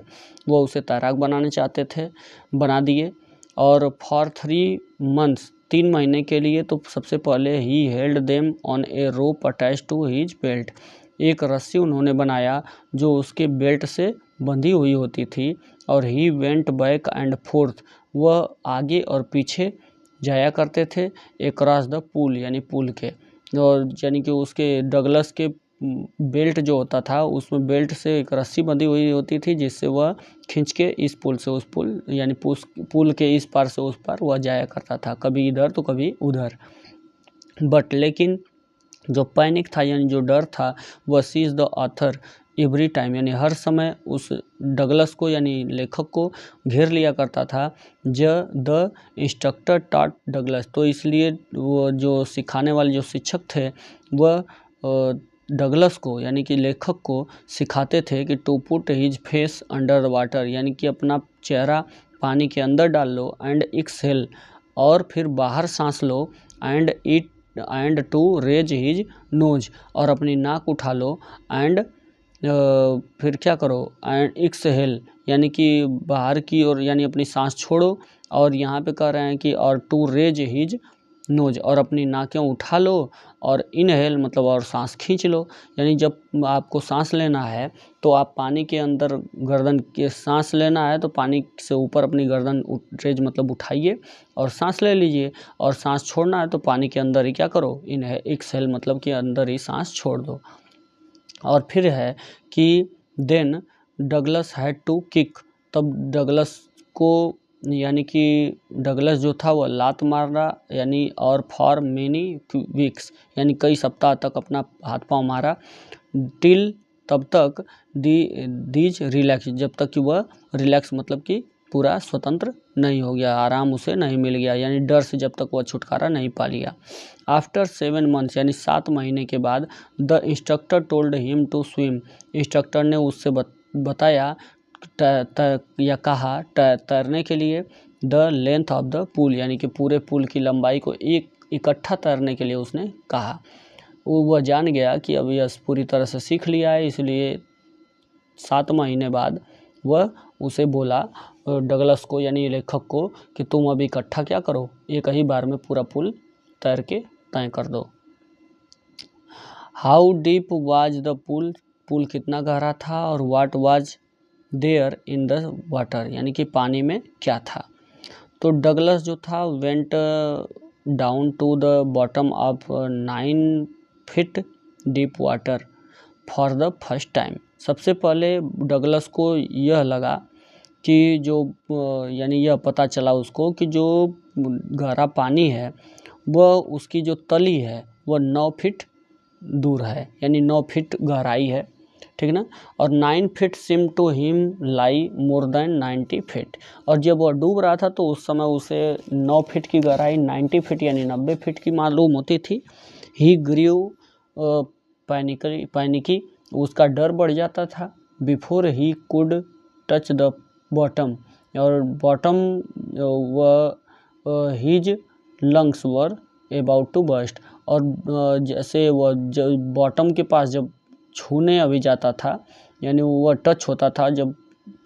वो उसे तैराक बनाना चाहते थे, बना दिए। और फॉर 3 मंथ्स 3 महीने के लिए तो सबसे पहले he held them on a rope attach to his belt, एक रस्सी उन्होंने बनाया जो उसके बेल्ट से बंधी हुई होती थी, और he went back and fourth, वह आगे और पीछे जाया करते थे, अक्रॉस द पुल यानी पुल के, और यानी कि उसके डगलस के बेल्ट जो होता था उसमें बेल्ट से एक रस्सी बंधी हुई होती थी जिससे वह खींच के इस पुल से उस पुल यानी पुल के इस पार से उस पार वह जाया करता था, कभी इधर तो कभी उधर। बट लेकिन जो पैनिक था यानी जो डर था वह seize the author every time, यानी हर समय उस डगलस को यानी लेखक को घेर लिया करता था। द इंस्ट्रक्टर टॉट डगलस, तो इसलिए वो जो सिखाने वाले जो शिक्षक थे वह डगलस को यानी कि लेखक को सिखाते थे कि to put his face under water, यानी कि अपना चेहरा पानी के अंदर डाल लो, एंड एक्सहेल, और फिर बाहर सांस लो, and to raise his nose, और अपनी नाक उठा लो, एंड फिर क्या करो, एंड एक्सहेल यानी कि बाहर की ओर यानी अपनी सांस छोड़ो, और यहाँ पे कह रहे हैं कि और टू रेज हिज नोज, और अपनी नाकें उठा लो, और इनहेल मतलब और सांस खींच लो, यानी जब आपको सांस लेना है तो आप पानी के अंदर गर्दन के सांस लेना है तो पानी से ऊपर अपनी गर्दन रेज मतलब उठाइए और सांस ले लीजिए, और सांस छोड़ना है तो पानी के अंदर ही क्या करो, इनहेल एक्सहेल मतलब कि अंदर ही सांस छोड़ दो। और फिर है कि then Douglas had to kick, तब डगलस को यानी कि डगलस जो था वह लात मार रहा, यानी और फॉर मेनी वीक्स यानी कई सप्ताह तक अपना हाथ पांव मारा, टिल तब तक दीज रिलैक्स, जब तक कि वह रिलैक्स मतलब कि पूरा स्वतंत्र नहीं हो गया, आराम उसे नहीं मिल गया, यानी डर से जब तक वह छुटकारा नहीं पा लिया। आफ्टर 7 मंथ्स यानी 7 महीने के बाद the instructor told him to swim, instructor ने उससे बताया या कहा तैरने के लिए, the length of the pool यानी कि पूरे पुल की लंबाई को एक इकट्ठा तैरने के लिए उसने कहा। वह जान गया कि अब यह पूरी तरह से सीख लिया है, इसलिए 7 महीने बाद वह उसे बोला डगलस को यानी लेखक को कि तुम अभी इकट्ठा क्या करो, एक ही बार में पूरा पुल तैर के तय कर दो। How deep was the pool, pool कितना गहरा था, और what was there in the water यानी कि पानी में क्या था। तो डगलस जो था went down to the bottom of 9 feet deep water for the first time, सबसे पहले डगलस को यह लगा कि जो यानी यह पता चला उसको कि जो गहरा पानी है वह उसकी जो तली है वह 9 फीट दूर है, यानी 9 फीट गहराई है, ठीक ना, और 9 feet seem to him like more than 90 feet, और जब वह डूब रहा था तो उस समय उसे 9 फीट की गहराई 90 फीट यानी 90 फीट की मालूम होती थी। ही ग्रीव पैनिकी, उसका डर बढ़ जाता था, before he could touch the bottom, और bottom his lungs were about to burst, और जैसे वह बॉटम के पास जब छूने अभी जाता था यानी वह टच होता था, जब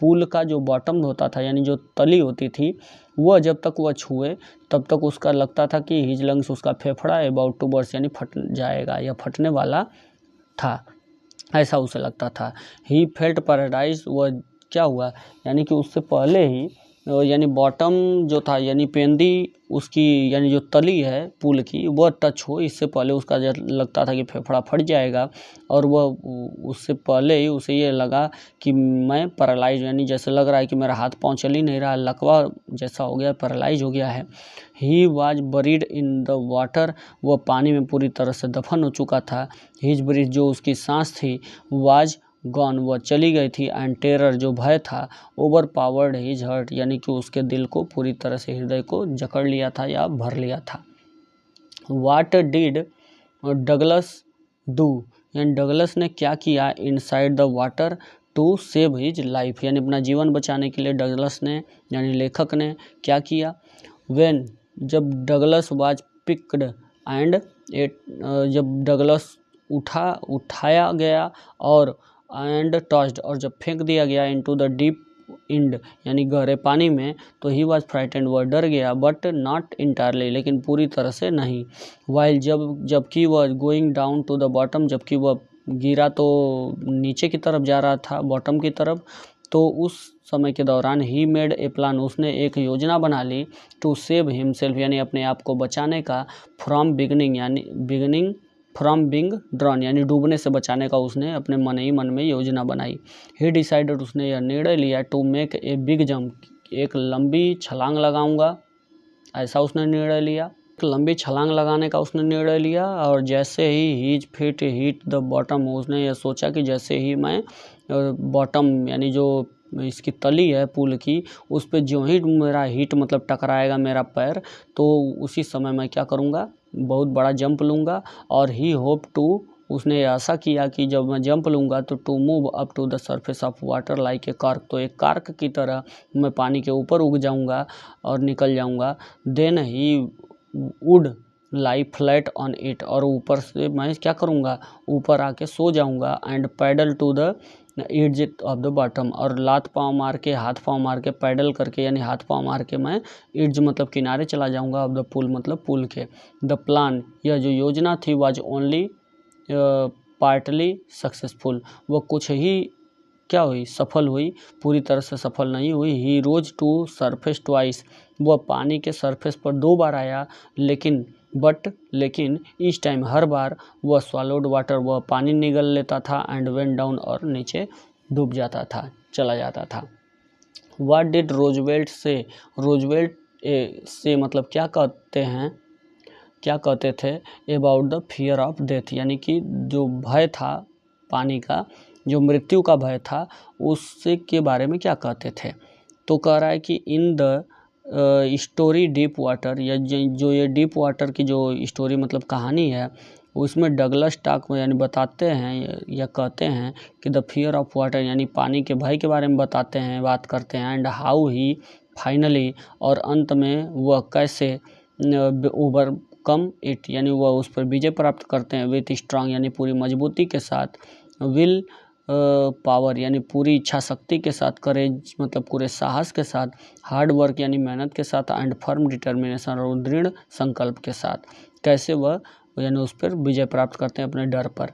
पूल का जो बॉटम होता था यानी जो तली होती थी वह जब तक वह छुए तब तक उसका लगता था कि हिज लंग्स उसका फेफड़ा अबाउट टू बर्स्ट यानी फट जाएगा या फटने वाला था, ऐसा उसे लगता था। ही फेल्ट पैराडाइज, वह क्या हुआ यानी कि उससे पहले ही यानी बॉटम जो था यानी पेंदी उसकी यानी जो तली है पुल की वह टच हो, इससे पहले उसका लगता था कि फेफड़ा फट जाएगा, और वह उससे पहले ही उसे ये लगा कि मैं पैरालाइज, यानी जैसे लग रहा है कि मेरा हाथ पाँव चल ही नहीं रहा, लकवा जैसा हो गया, पैरालाइज हो गया है। He was buried in the water, वह पानी में पूरी तरह से दफन हो चुका था। हिज ब्रीथ, जो उसकी सांस थी, वाज गॉन, वह चली गई थी। एंड टेरर, जो भय था, ओवर पावर्ड हिज हर्ट, यानी कि उसके दिल को पूरी तरह से, हृदय को जकड़ लिया था या भर लिया था। वाट डिड डगलस डू, यानी डगलस ने क्या किया inside the water to save his life, यानी अपना जीवन बचाने के लिए डगलस ने यानी लेखक ने क्या किया। व्हेन, जब डगलस वाज पिक्ड एंड जब डगलस उठाया गया और एंड टॉस्ड, और जब फेंक दिया गया इनटू द डीप इंड, यानी गहरे पानी में, तो ही वॉज फ्राइटेंड, वह डर गया, बट नॉट इंटायरली, लेकिन पूरी तरह से नहीं। वाइल, जबकि वह going down to the bottom, जबकि वह गिरा तो नीचे की तरफ जा रहा था, बॉटम की तरफ, तो उस समय के दौरान ही मेड ए प्लान, उसने एक योजना बना ली, टू सेव हिमसेल्फ, यानी अपने आप को बचाने का, from beginning from Bing drawn, यानी डूबने से बचाने का उसने अपने मन ही मन में योजना बनाई। ही डिसाइडेड, उसने यह निर्णय लिया, to make a big jump, एक लंबी छलांग लगाऊंगा, ऐसा उसने निर्णय लिया, एक लंबी छलांग लगाने का उसने निर्णय लिया। और जैसे ही his feet hit the bottom, उसने यह सोचा कि जैसे ही मैं बॉटम यानी जो इसकी तली है पुल की, उस पर जो ही मेरा हिट मतलब टकराएगा मेरा पैर, तो उसी समय मैं क्या करूँगा, बहुत बड़ा जंप लूँगा। और ही होप टू, उसने ऐसा किया कि जब मैं जंप लूँगा तो to move up to the surface of water like a cork, तो एक कार्क की तरह मैं पानी के ऊपर उग जाऊँगा और निकल जाऊँगा। Then he would lie flat on it, और ऊपर से मैं क्या करूँगा, ऊपर आके सो जाऊँगा। And paddle to the edge of the bottom, और लात पाँव मार के, हाथ पाँव मार के, पैडल करके यानी हाथ पाँव मार के मैं एड्ज मतलब किनारे चला जाऊँगा, ऑफ द पुल मतलब पुल के। द प्लान, यह जो योजना थी, वाज ओनली पार्टली सक्सेसफुल, वह कुछ ही क्या हुई, सफल हुई, पूरी तरह से सफल नहीं हुई। ही रोज टू सरफेस ट्वाइस, वह पानी के सरफेस पर 2 बार आया, लेकिन इस टाइम हर बार वह स्वॉलोड वाटर, वह पानी निगल लेता था, एंड वेंट डाउन, और नीचे डूब जाता था, चला जाता था। व्हाट डिड रोजवेल्ट से, रोजवेल्ट से मतलब क्या कहते थे about the fear of death, यानी कि जो भय था पानी का, जो मृत्यु का भय था, उससे के बारे में क्या कहते थे। तो कह रहा है कि in the story deep water, या जो ये डीप वाटर की जो स्टोरी मतलब कहानी है, उसमें डगलस टाक यानी बताते हैं या कहते हैं कि द फियर ऑफ वाटर, यानी पानी के भय के बारे में बताते हैं, बात करते हैं। एंड हाउ ही फाइनली, और अंत में वह कैसे ओवरकम इट, यानी वह उस पर विजय प्राप्त करते हैं, विथ स्ट्रांग, यानी पूरी मजबूती के साथ, विल पावर, यानी पूरी इच्छा शक्ति के साथ, करेज मतलब पूरे साहस के साथ, हार्ड वर्क यानी मेहनत के साथ, एंड फर्म डिटर्मिनेशन, और दृढ़ संकल्प के साथ, कैसे वह यानी उस पर विजय प्राप्त करते हैं अपने डर पर,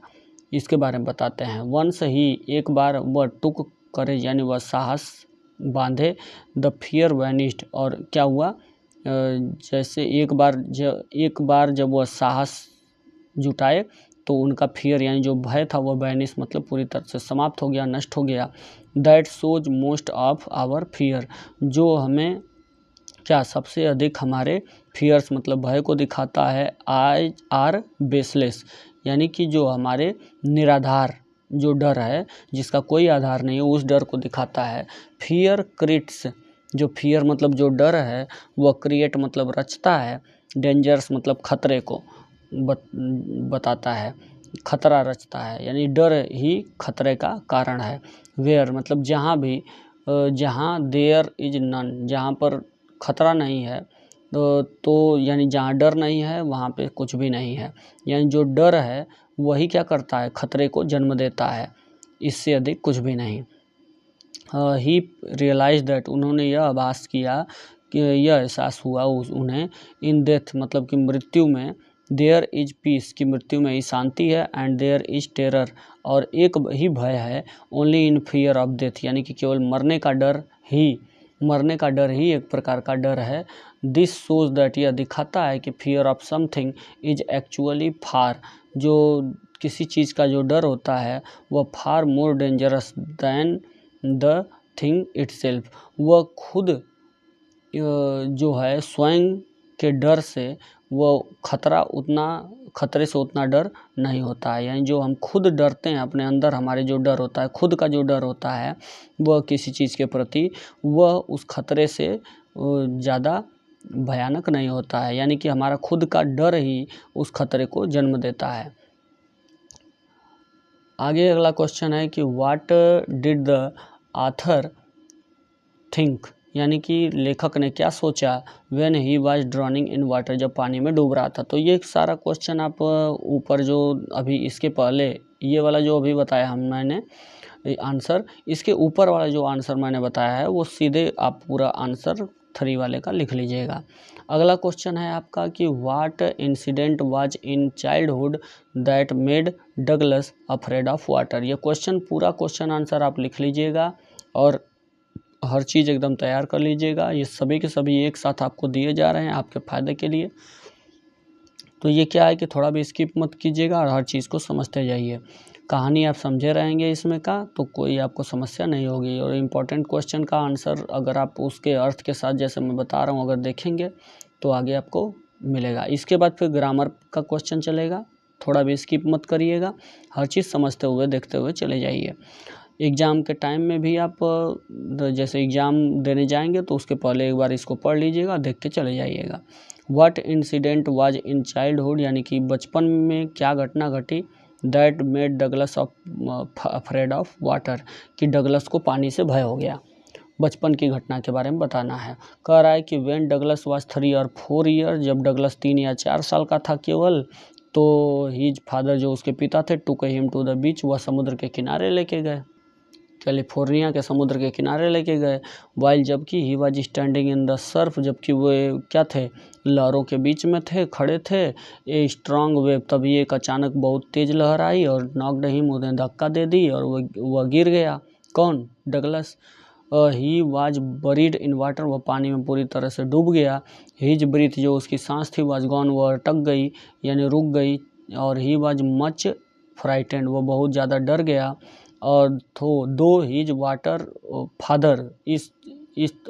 इसके बारे में बताते हैं। वंस ही, एक बार, वह टुक करेज, यानी वह साहस बांधे, द फियर वैनिस्ड, और क्या हुआ, जैसे एक बार जब वह साहस जुटाए, तो उनका फियर यानी जो भय था वह वैनिश मतलब पूरी तरह से समाप्त हो गया, नष्ट हो गया। That shows most of our fear, जो हमें क्या सबसे अधिक हमारे फियर्स मतलब भय को दिखाता है, आई आर बेसलेस, यानी कि जो हमारे निराधार जो डर है, जिसका कोई आधार नहीं है, उस डर को दिखाता है। फियर क्रिएट्स, जो फियर मतलब जो डर है, वह क्रिएट मतलब रचता है, डेंजर्स मतलब खतरे को बताता है, खतरा रचता है, यानी डर ही खतरे का कारण है। वेयर मतलब जहाँ भी, जहाँ देयर इज नन, जहाँ पर खतरा नहीं है, तो यानी जहाँ डर नहीं है वहाँ पे कुछ भी नहीं है, यानी जो डर है वही क्या करता है, खतरे को जन्म देता है, इससे अधिक कुछ भी नहीं। ही रियलाइज दैट, उन्होंने यह आभास किया कि यह एहसास हुआ उन्हें, इन डेथ मतलब कि मृत्यु में, देयर इज पीस की मृत्यु में ही शांति है, एंड देयर इज टेरर, और एक ही भय है, only in fear of death, यानी कि केवल मरने का डर ही मरने का डर ही एक प्रकार का डर है। दिस शोज दैट, यह दिखाता है कि fear of something is actually far, जो किसी चीज़ का जो डर होता है वह far more dangerous than the thing itself, वह खुद जो है स्वयं के डर से वो खतरे से उतना डर नहीं होता है। यानी जो हम खुद डरते हैं अपने अंदर, हमारे जो डर होता है, खुद का जो डर होता है वह किसी चीज़ के प्रति, वह उस खतरे से ज़्यादा भयानक नहीं होता है। यानी कि हमारा खुद का डर ही उस खतरे को जन्म देता है। आगे अगला क्वेश्चन है कि what did the author think, यानी कि लेखक ने क्या सोचा when he was drowning in water, जब पानी में डूब रहा था। तो ये सारा क्वेश्चन आप ऊपर जो अभी इसके पहले ये वाला जो अभी बताया मैंने आंसर, इसके ऊपर वाला जो आंसर मैंने बताया है वो सीधे आप पूरा आंसर 3 वाले का लिख लीजिएगा। अगला क्वेश्चन है आपका कि what incident was in childhood that made Douglas afraid of water. ये क्वेश्चन पूरा क्वेश्चन आंसर आप लिख लीजिएगा और हर चीज़ एकदम तैयार कर लीजिएगा। ये सभी के सभी एक साथ आपको दिए जा रहे हैं आपके फ़ायदे के लिए। तो ये क्या है कि थोड़ा भी स्किप मत कीजिएगा और हर चीज़ को समझते जाइए। कहानी आप समझे रहेंगे इसमें का, तो कोई आपको समस्या नहीं होगी। और इम्पोर्टेंट क्वेश्चन का आंसर अगर आप उसके अर्थ के साथ जैसे मैं बता रहा हूँ अगर देखेंगे तो आगे आपको मिलेगा। इसके बाद फिर ग्रामर का क्वेश्चन चलेगा, थोड़ा भी स्किप मत करिएगा, हर चीज़ समझते हुए देखते हुए चले जाइए। एग्ज़ाम के टाइम में भी आप जैसे एग्ज़ाम देने जाएंगे तो उसके पहले एक बार इसको पढ़ लीजिएगा, देख के चले जाइएगा। What incident was in childhood, यानी कि बचपन में क्या घटना घटी, that made Douglas afraid of water, कि डगलस को पानी से भय हो गया। बचपन की घटना के बारे में बताना है। कह रहा है कि व्हेन डगलस वाज 3 और 4 ईयर, जब डगलस 3 या 4 साल का था केवल, तो हिज फादर जो उसके पिता थे took him to the beach, वह समुद्र के किनारे लेके गए, कैलिफोर्निया के समुद्र के किनारे लेके गए। वाइल, जबकि he was standing in the Surf, जबकि वो क्या थे, लहरों के बीच में थे, खड़े थे। ए स्ट्रांग वेव, तभी एक अचानक बहुत तेज लहर आई और नॉक्ड हिम, उन्हें धक्का दे दी और वह गिर गया। कौन, Douglas. He was buried in water, वह पानी में पूरी तरह से डूब गया। हिज ब्रीथ, जो उसकी सांस थी, वाज गॉन, वह अटक गई यानी रुक गई। और ही वाज मच फ्राइटेंड, वह बहुत ज़्यादा डर गया। और दो हिज वाटर फादर, इस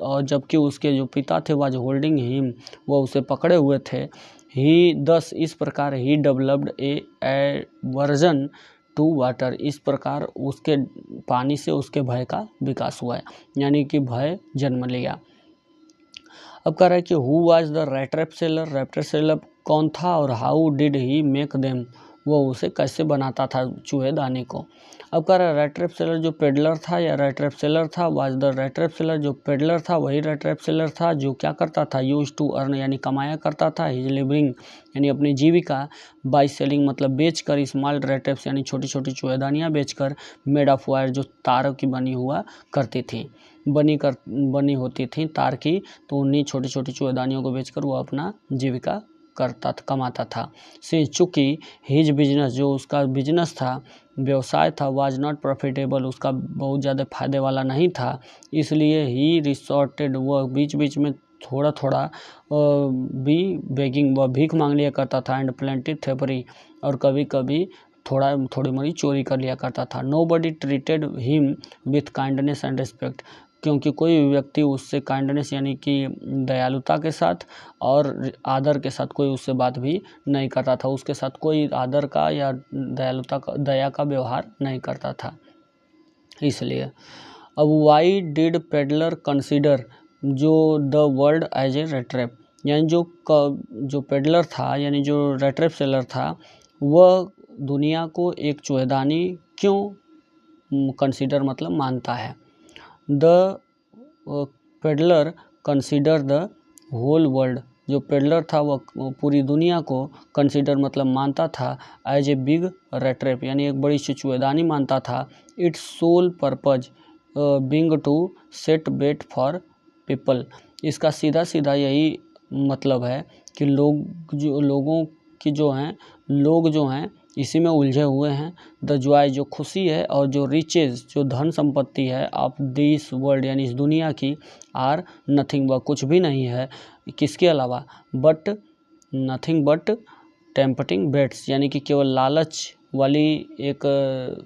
और जबकि उसके जो पिता थे वाज होल्डिंग हिम, वह उसे पकड़े हुए थे। ही दस, इस प्रकार he developed aversion to water, इस प्रकार उसके पानी से उसके भय का विकास हुआ है, यानी कि भय जन्म लिया। अब कह रहा है कि who was the rat seller, rat seller कौन था और how did he make them, वो उसे कैसे बनाता था चूहेदानी को। अब कह रहा है रैट सेलर जो पेडलर था या रैट सेलर था, वाज द रैट सेलर, जो पेडलर था वही रैट सेलर था जो क्या करता था, यूज टू अर्न यानी कमाया करता था, हिज लिविंग यानी अपनी जीविका, बाई सेलिंग मतलब बेचकर, स्मॉल रैट यानी छोटी छोटी चूहेदानियाँ बेचकर, मेड ऑफ वायर जो तारों की बनी हुआ करती थी, बनी होती थी तार की, तो उन्हीं छोटी छोटी चूहेदानियों को बेचकर वो अपना जीविका कमाता था। से चूँकि हिज बिजनेस, जो उसका बिजनेस था, व्यवसाय था, वाज नॉट प्रॉफिटेबल, उसका बहुत ज़्यादा फायदे वाला नहीं था, इसलिए ही रिसोर्टेड, वह बीच बीच में थोड़ा थोड़ा भी बेगिंग, वह भीख मांग लिया करता था, एंड प्लेंटी थेपरी, और कभी कभी थोड़ी मोड़ी चोरी कर लिया करता था। Nobody treated him with kindness and respect, क्योंकि कोई भी व्यक्ति उससे काइंडनेस यानी कि दयालुता के साथ और आदर के साथ कोई उससे बात भी नहीं करता था, उसके साथ कोई आदर का या दयालुता का, दया का व्यवहार नहीं करता था, इसलिए। अब वाई डिड पेडलर कंसिडर जो द वर्ल्ड एज ए रेट्रैप, यानी जो पेडलर था यानी जो रेट्रैप सेलर था, वह दुनिया को एक चूहेदानी क्यों कंसिडर मतलब मानता है। The peddler consider the whole world, जो पेडलर था वह पूरी दुनिया को कंसिडर मतलब मानता था, एज ए बिग रेट्रैप यानी एक बड़ी चूहेदानी मानता था। Its sole purpose being to set bait for people, इसका सीधा सीधा यही मतलब है कि लोग जो हैं इसी में उलझे हुए हैं। द जॉय जो खुशी है, और जो रिचेज जो धन संपत्ति है ऑफ दिस वर्ल्ड यानी इस दुनिया की, आर नथिंग वह कुछ भी नहीं है, किसके अलावा, but nothing but tempting baits यानी कि केवल लालच वाली एक,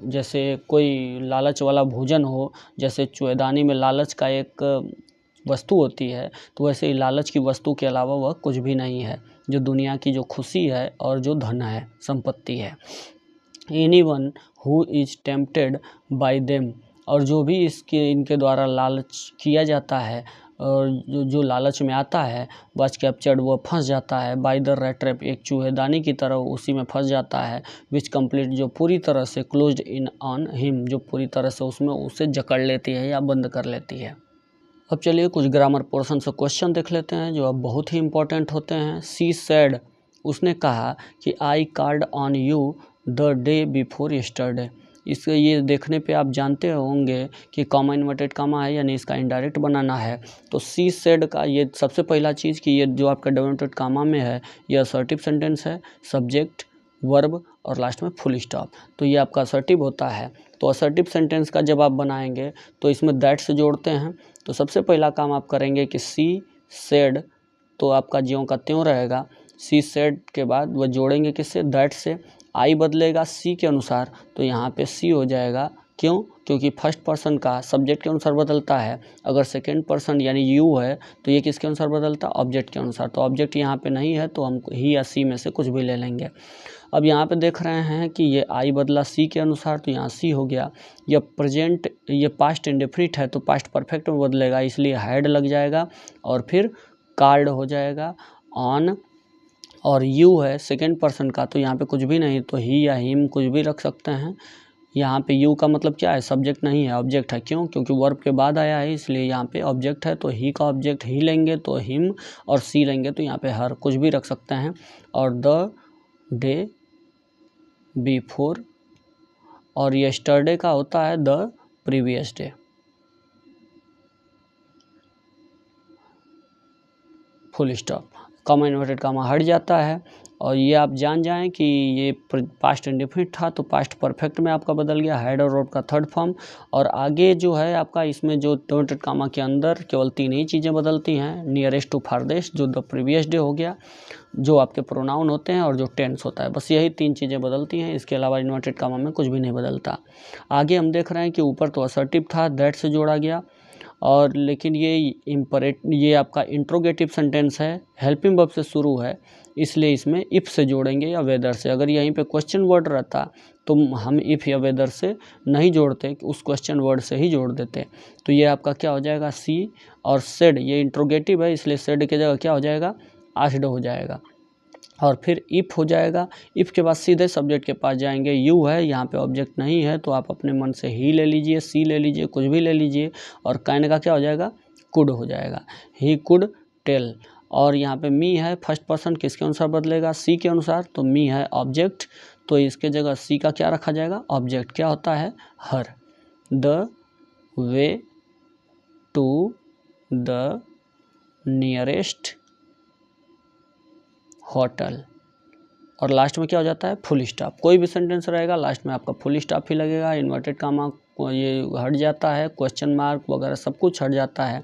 जैसे कोई लालच वाला भोजन हो, जैसे चूहेदानी में लालच का एक वस्तु होती है, तो वैसे ही लालच की वस्तु के अलावा वह कुछ भी नहीं है, जो दुनिया की जो खुशी है और जो धन है, संपत्ति है। Anyone who is tempted bye them, और जो भी इनके द्वारा लालच किया जाता है और जो लालच में आता है, वॉच कैप्चर्ड वो फंस जाता है, बाय द रैट ट्रैप एक चूहेदानी की तरह उसी में फंस जाता है, विच कंप्लीट जो पूरी तरह से क्लोज्ड इन ऑन हिम जो पूरी तरह से उसमें उसे जकड़ लेती है या बंद कर लेती है। अब चलिए कुछ ग्रामर पोर्शन से क्वेश्चन देख लेते हैं जो अब बहुत ही इंपॉर्टेंट होते हैं। सी सेड उसने कहा कि I called on you the day before yesterday. इसके ये देखने पे आप जानते होंगे कि कॉमा इन्वर्टेड कॉमा है यानी इसका इनडायरेक्ट बनाना है। तो सी सेड का ये सबसे पहला चीज़ कि ये जो आपका डबल इन्वर्टेड कॉमा में है ये असर्टिव सेंटेंस है, सब्जेक्ट वर्ब और लास्ट में फुल स्टॉप, तो ये आपका असर्टिव होता है। तो असर्टिव सेंटेंस का जब आप बनाएंगे तो इसमें दैट से जोड़ते हैं। तो सबसे पहला काम आप करेंगे कि सी सेड, तो आपका ज्यों का त्यों रहेगा, सी सेड के बाद वह जोड़ेंगे किससे, दैट से। आई बदलेगा सी के अनुसार, तो यहाँ पे सी हो जाएगा, क्यों, क्योंकि फर्स्ट पर्सन का सब्जेक्ट के अनुसार बदलता है, अगर सेकेंड पर्सन यानी यू है तो ये किसके अनुसार बदलता है, ऑब्जेक्ट के अनुसार। तो ऑब्जेक्ट यहाँ पे नहीं है तो हम ही या सी में से कुछ भी ले लेंगे। अब यहाँ पे देख रहे हैं कि ये आई बदला सी के अनुसार, तो यहाँ सी हो गया। यह प्रेजेंट, ये पास्ट इंडेफिनिट है तो पास्ट परफेक्ट में बदलेगा, इसलिए हैड लग जाएगा और फिर कार्ड हो जाएगा ऑन, और यू है सेकेंड पर्सन का तो यहाँ पे कुछ भी नहीं, तो ही या हिम कुछ भी रख सकते हैं। यहाँ पे यू का मतलब क्या है, सब्जेक्ट नहीं है ऑब्जेक्ट है, क्यों, क्योंकि वर्ब के बाद आया है इसलिए यहाँ पे ऑब्जेक्ट है, तो ही का ऑब्जेक्ट ही लेंगे तो हिम, और सी लेंगे तो यहाँ पे हर, कुछ भी रख सकते हैं। और द डे बिफोर, और यस्टरडे का होता है the previous day, full stop. Comma inverted comma हट जाता है। और ये आप जान जाएं कि ये पास्ट इंडेफिनिट था तो पास्ट परफेक्ट में आपका बदल गया, हैड और रोड का थर्ड फॉर्म। और आगे जो है आपका इसमें जो इन्वर्टेड कॉमा के अंदर केवल तीन ही चीज़ें बदलती हैं, नियरेस्ट टू फारदेस्ट जो द प्रीवियस डे हो गया, जो आपके प्रोनाउन होते हैं और जो टेंस होता है, बस यही तीन चीज़ें बदलती हैं, इसके अलावा इन्वर्टेड कॉमा में कुछ भी नहीं बदलता। आगे हम देख रहे हैं कि ऊपर तो असर्टिव था, दैट से जोड़ा गया, और लेकिन ये आपका इंट्रोगेटिव सेंटेंस है, हेल्पिंग वर्ब से शुरू है, इसलिए इसमें इफ़ से जोड़ेंगे या वेदर से। अगर यहीं पे क्वेश्चन वर्ड रहता तो हम इफ़ या वेदर से नहीं जोड़ते, उस क्वेश्चन वर्ड से ही जोड़ देते। तो ये आपका क्या हो जाएगा, सी, और सेड ये इंट्रोगेटिव है इसलिए सेड की जगह क्या हो जाएगा, आस्क्ड हो जाएगा। और फिर इफ़ हो जाएगा, इफ़ के बाद सीधे सब्जेक्ट के पास जाएंगे, यू है यहाँ पे ऑब्जेक्ट नहीं है तो आप अपने मन से ही ले लीजिए, सी ले लीजिए, कुछ भी ले लीजिए, और कैन का क्या हो जाएगा, कुड हो जाएगा, ही कुड टेल। और यहाँ पे मी है फर्स्ट पर्सन, किसके अनुसार बदलेगा, सी के अनुसार, तो मी है ऑब्जेक्ट, तो इसके जगह सी का क्या रखा जाएगा, ऑब्जेक्ट क्या होता है, her. The way to the nearest hotel, और लास्ट में क्या हो जाता है, फुल स्टॉप। कोई भी सेंटेंस रहेगा लास्ट में आपका फुल स्टॉप ही लगेगा, इन्वर्टेड कॉमा ये हट जाता है, क्वेश्चन मार्क वगैरह सब कुछ हट जाता है,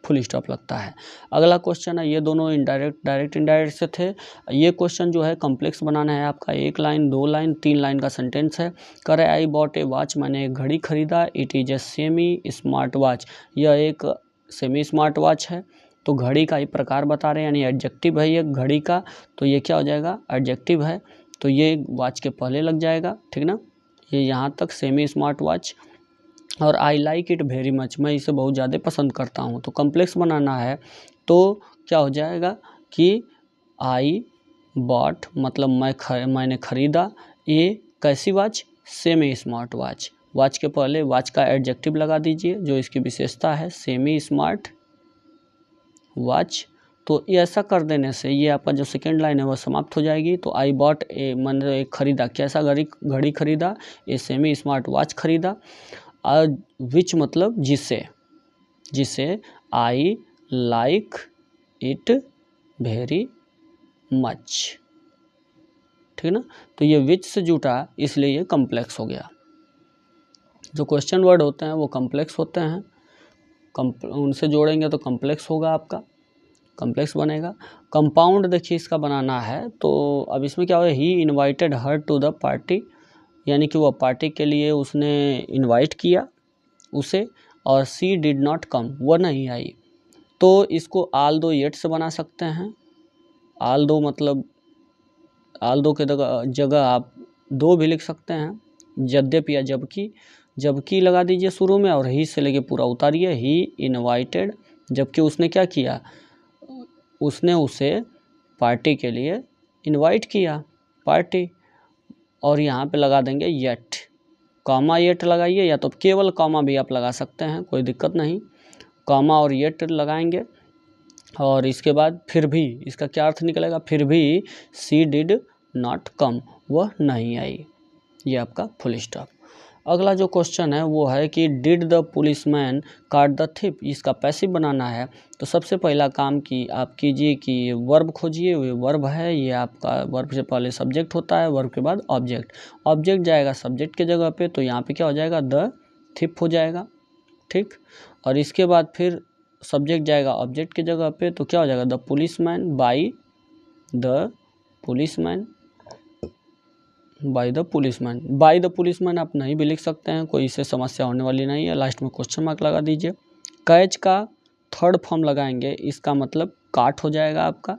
फुल स्टॉप लगता है। अगला क्वेश्चन है, ये दोनों डायरेक्ट इनडायरेक्ट से थे। ये क्वेश्चन जो है कॉम्प्लेक्स बनाना है आपका, 1 लाइन 2 लाइन 3 लाइन का सेंटेंस है। करे आई बॉट ए वॉच, मैंने एक घड़ी खरीदा, it is a semi smart watch, यह एक सेमी स्मार्ट वॉच है। तो घड़ी का ही प्रकार बता रहे हैं यानी एडजेक्टिव है ये घड़ी का, तो ये क्या हो जाएगा, एडजेक्टिव है, तो ये वॉच के पहले लग जाएगा, ठीक ना। ये यहाँ तक सेमी स्मार्ट वॉच। और I like it very much, मैं इसे बहुत ज़्यादा पसंद करता हूँ। तो कॉम्प्लेक्स बनाना है तो क्या हो जाएगा कि आई बॉट मतलब मैंने ख़रीदा, ये कैसी watch, semi smart watch. Watch के पहले वॉच का एडजेक्टिव लगा दीजिए जो इसकी विशेषता है, सेमी स्मार्ट वॉच। तो ये ऐसा कर देने से ये आपका जो सेकेंड लाइन है वह समाप्त हो जाएगी। तो आई बॉट ए, मैंने एक खरीदा, कैसा घड़ी खरीदा, ए सेमी स्मार्ट वॉच खरीदा। विच मतलब जिसे आई लाइक इट वेरी मच। ठीक ना। तो ये विच से जुटा इसलिए ये कम्प्लेक्स हो गया। जो क्वेश्चन वर्ड होते हैं वो कम्प्लेक्स होते हैं, उनसे जोड़ेंगे तो कम्प्लेक्स होगा, आपका कम्प्लेक्स बनेगा। कंपाउंड देखिए इसका बनाना है, तो अब इसमें क्या होगा, he invited her to the party, यानी कि वो पार्टी के लिए उसने इनवाइट किया उसे, और सी डिड नॉट कम, वो नहीं आई। तो इसको आल दो येट से बना सकते हैं। आल दो मतलब आल दो के जगह आप दो भी लिख सकते हैं, यद्यपि या जबकि, जबकि लगा दीजिए शुरू में और ही से लेके पूरा उतारिए। ही इनवाइटेड, जबकि उसने क्या किया, उसने उसे पार्टी के लिए इनवाइट किया, पार्टी। और यहाँ पे लगा देंगे येट, कॉमा येट लगाइए, या तो केवल कॉमा भी आप लगा सकते हैं, कोई दिक्कत नहीं। कॉमा और येट लगाएंगे, और इसके बाद फिर भी इसका क्या अर्थ निकलेगा, फिर भी सी डिड नॉट कम, वह नहीं आई। ये आपका फुल स्टॉप। अगला जो क्वेश्चन है वो है कि डिड द पुलिसमैन काट द थिप, इसका पैसिव बनाना है। तो सबसे पहला काम की आप कीजिए कि वर्ब खोजिए, ये वर्ब है, ये आपका वर्ब से पहले सब्जेक्ट होता है, वर्ब के बाद ऑब्जेक्ट, ऑब्जेक्ट जाएगा सब्जेक्ट के जगह पे, तो यहाँ पे क्या हो जाएगा, द थिप हो जाएगा, ठीक। और इसके बाद फिर सब्जेक्ट जाएगा ऑब्जेक्ट की जगह पे, तो क्या हो जाएगा, the policeman by the policeman, by the policeman. By the policeman आप नहीं भी लिख सकते हैं, कोई इससे समस्या होने वाली नहीं है। लास्ट में क्वेश्चन मार्क लगा दीजिए। कैच का थर्ड फॉर्म लगाएंगे, इसका मतलब काट हो जाएगा आपका,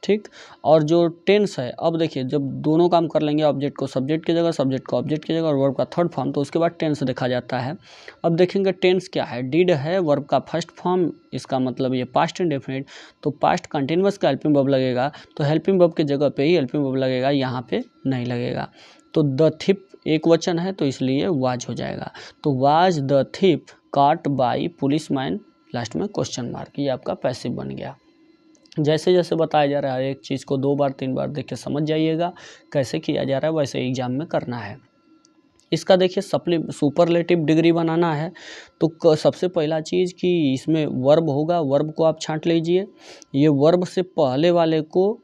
ठीक। और जो टेंस है, अब देखिए जब दोनों काम कर लेंगे, ऑब्जेक्ट को सब्जेक्ट की जगह, सब्जेक्ट को ऑब्जेक्ट की जगह, और वर्ब का थर्ड फॉर्म, तो उसके बाद टेंस देखा जाता है। अब देखेंगे टेंस क्या है, डिड है वर्ब का फर्स्ट फॉर्म, इसका मतलब ये पास्ट इंडेफिनिट, तो पास्ट कंटिन्यूअस का हेल्पिंग वर्ब लगेगा, तो हेल्पिंग वर्ब की जगह पे ही हेल्पिंग वर्ब लगेगा, यहाँ पे नहीं लगेगा। तो द थिप एक वचन है, तो इसलिए वाज हो जाएगा। तो वाज द थिप काट बाई पुलिसमैन, लास्ट में क्वेश्चन मार्क, ये आपका पैसिव बन गया। जैसे जैसे बताया जा रहा है, एक चीज़ को 2 बार 3 बार देख के समझ जाइएगा कैसे किया जा रहा है, वैसे एग्जाम में करना है। इसका देखिए सुपरलेटिव डिग्री बनाना है, तो सबसे पहला चीज़ कि इसमें वर्ब होगा, वर्ब को आप छांट लीजिए। ये वर्ब से पहले वाले को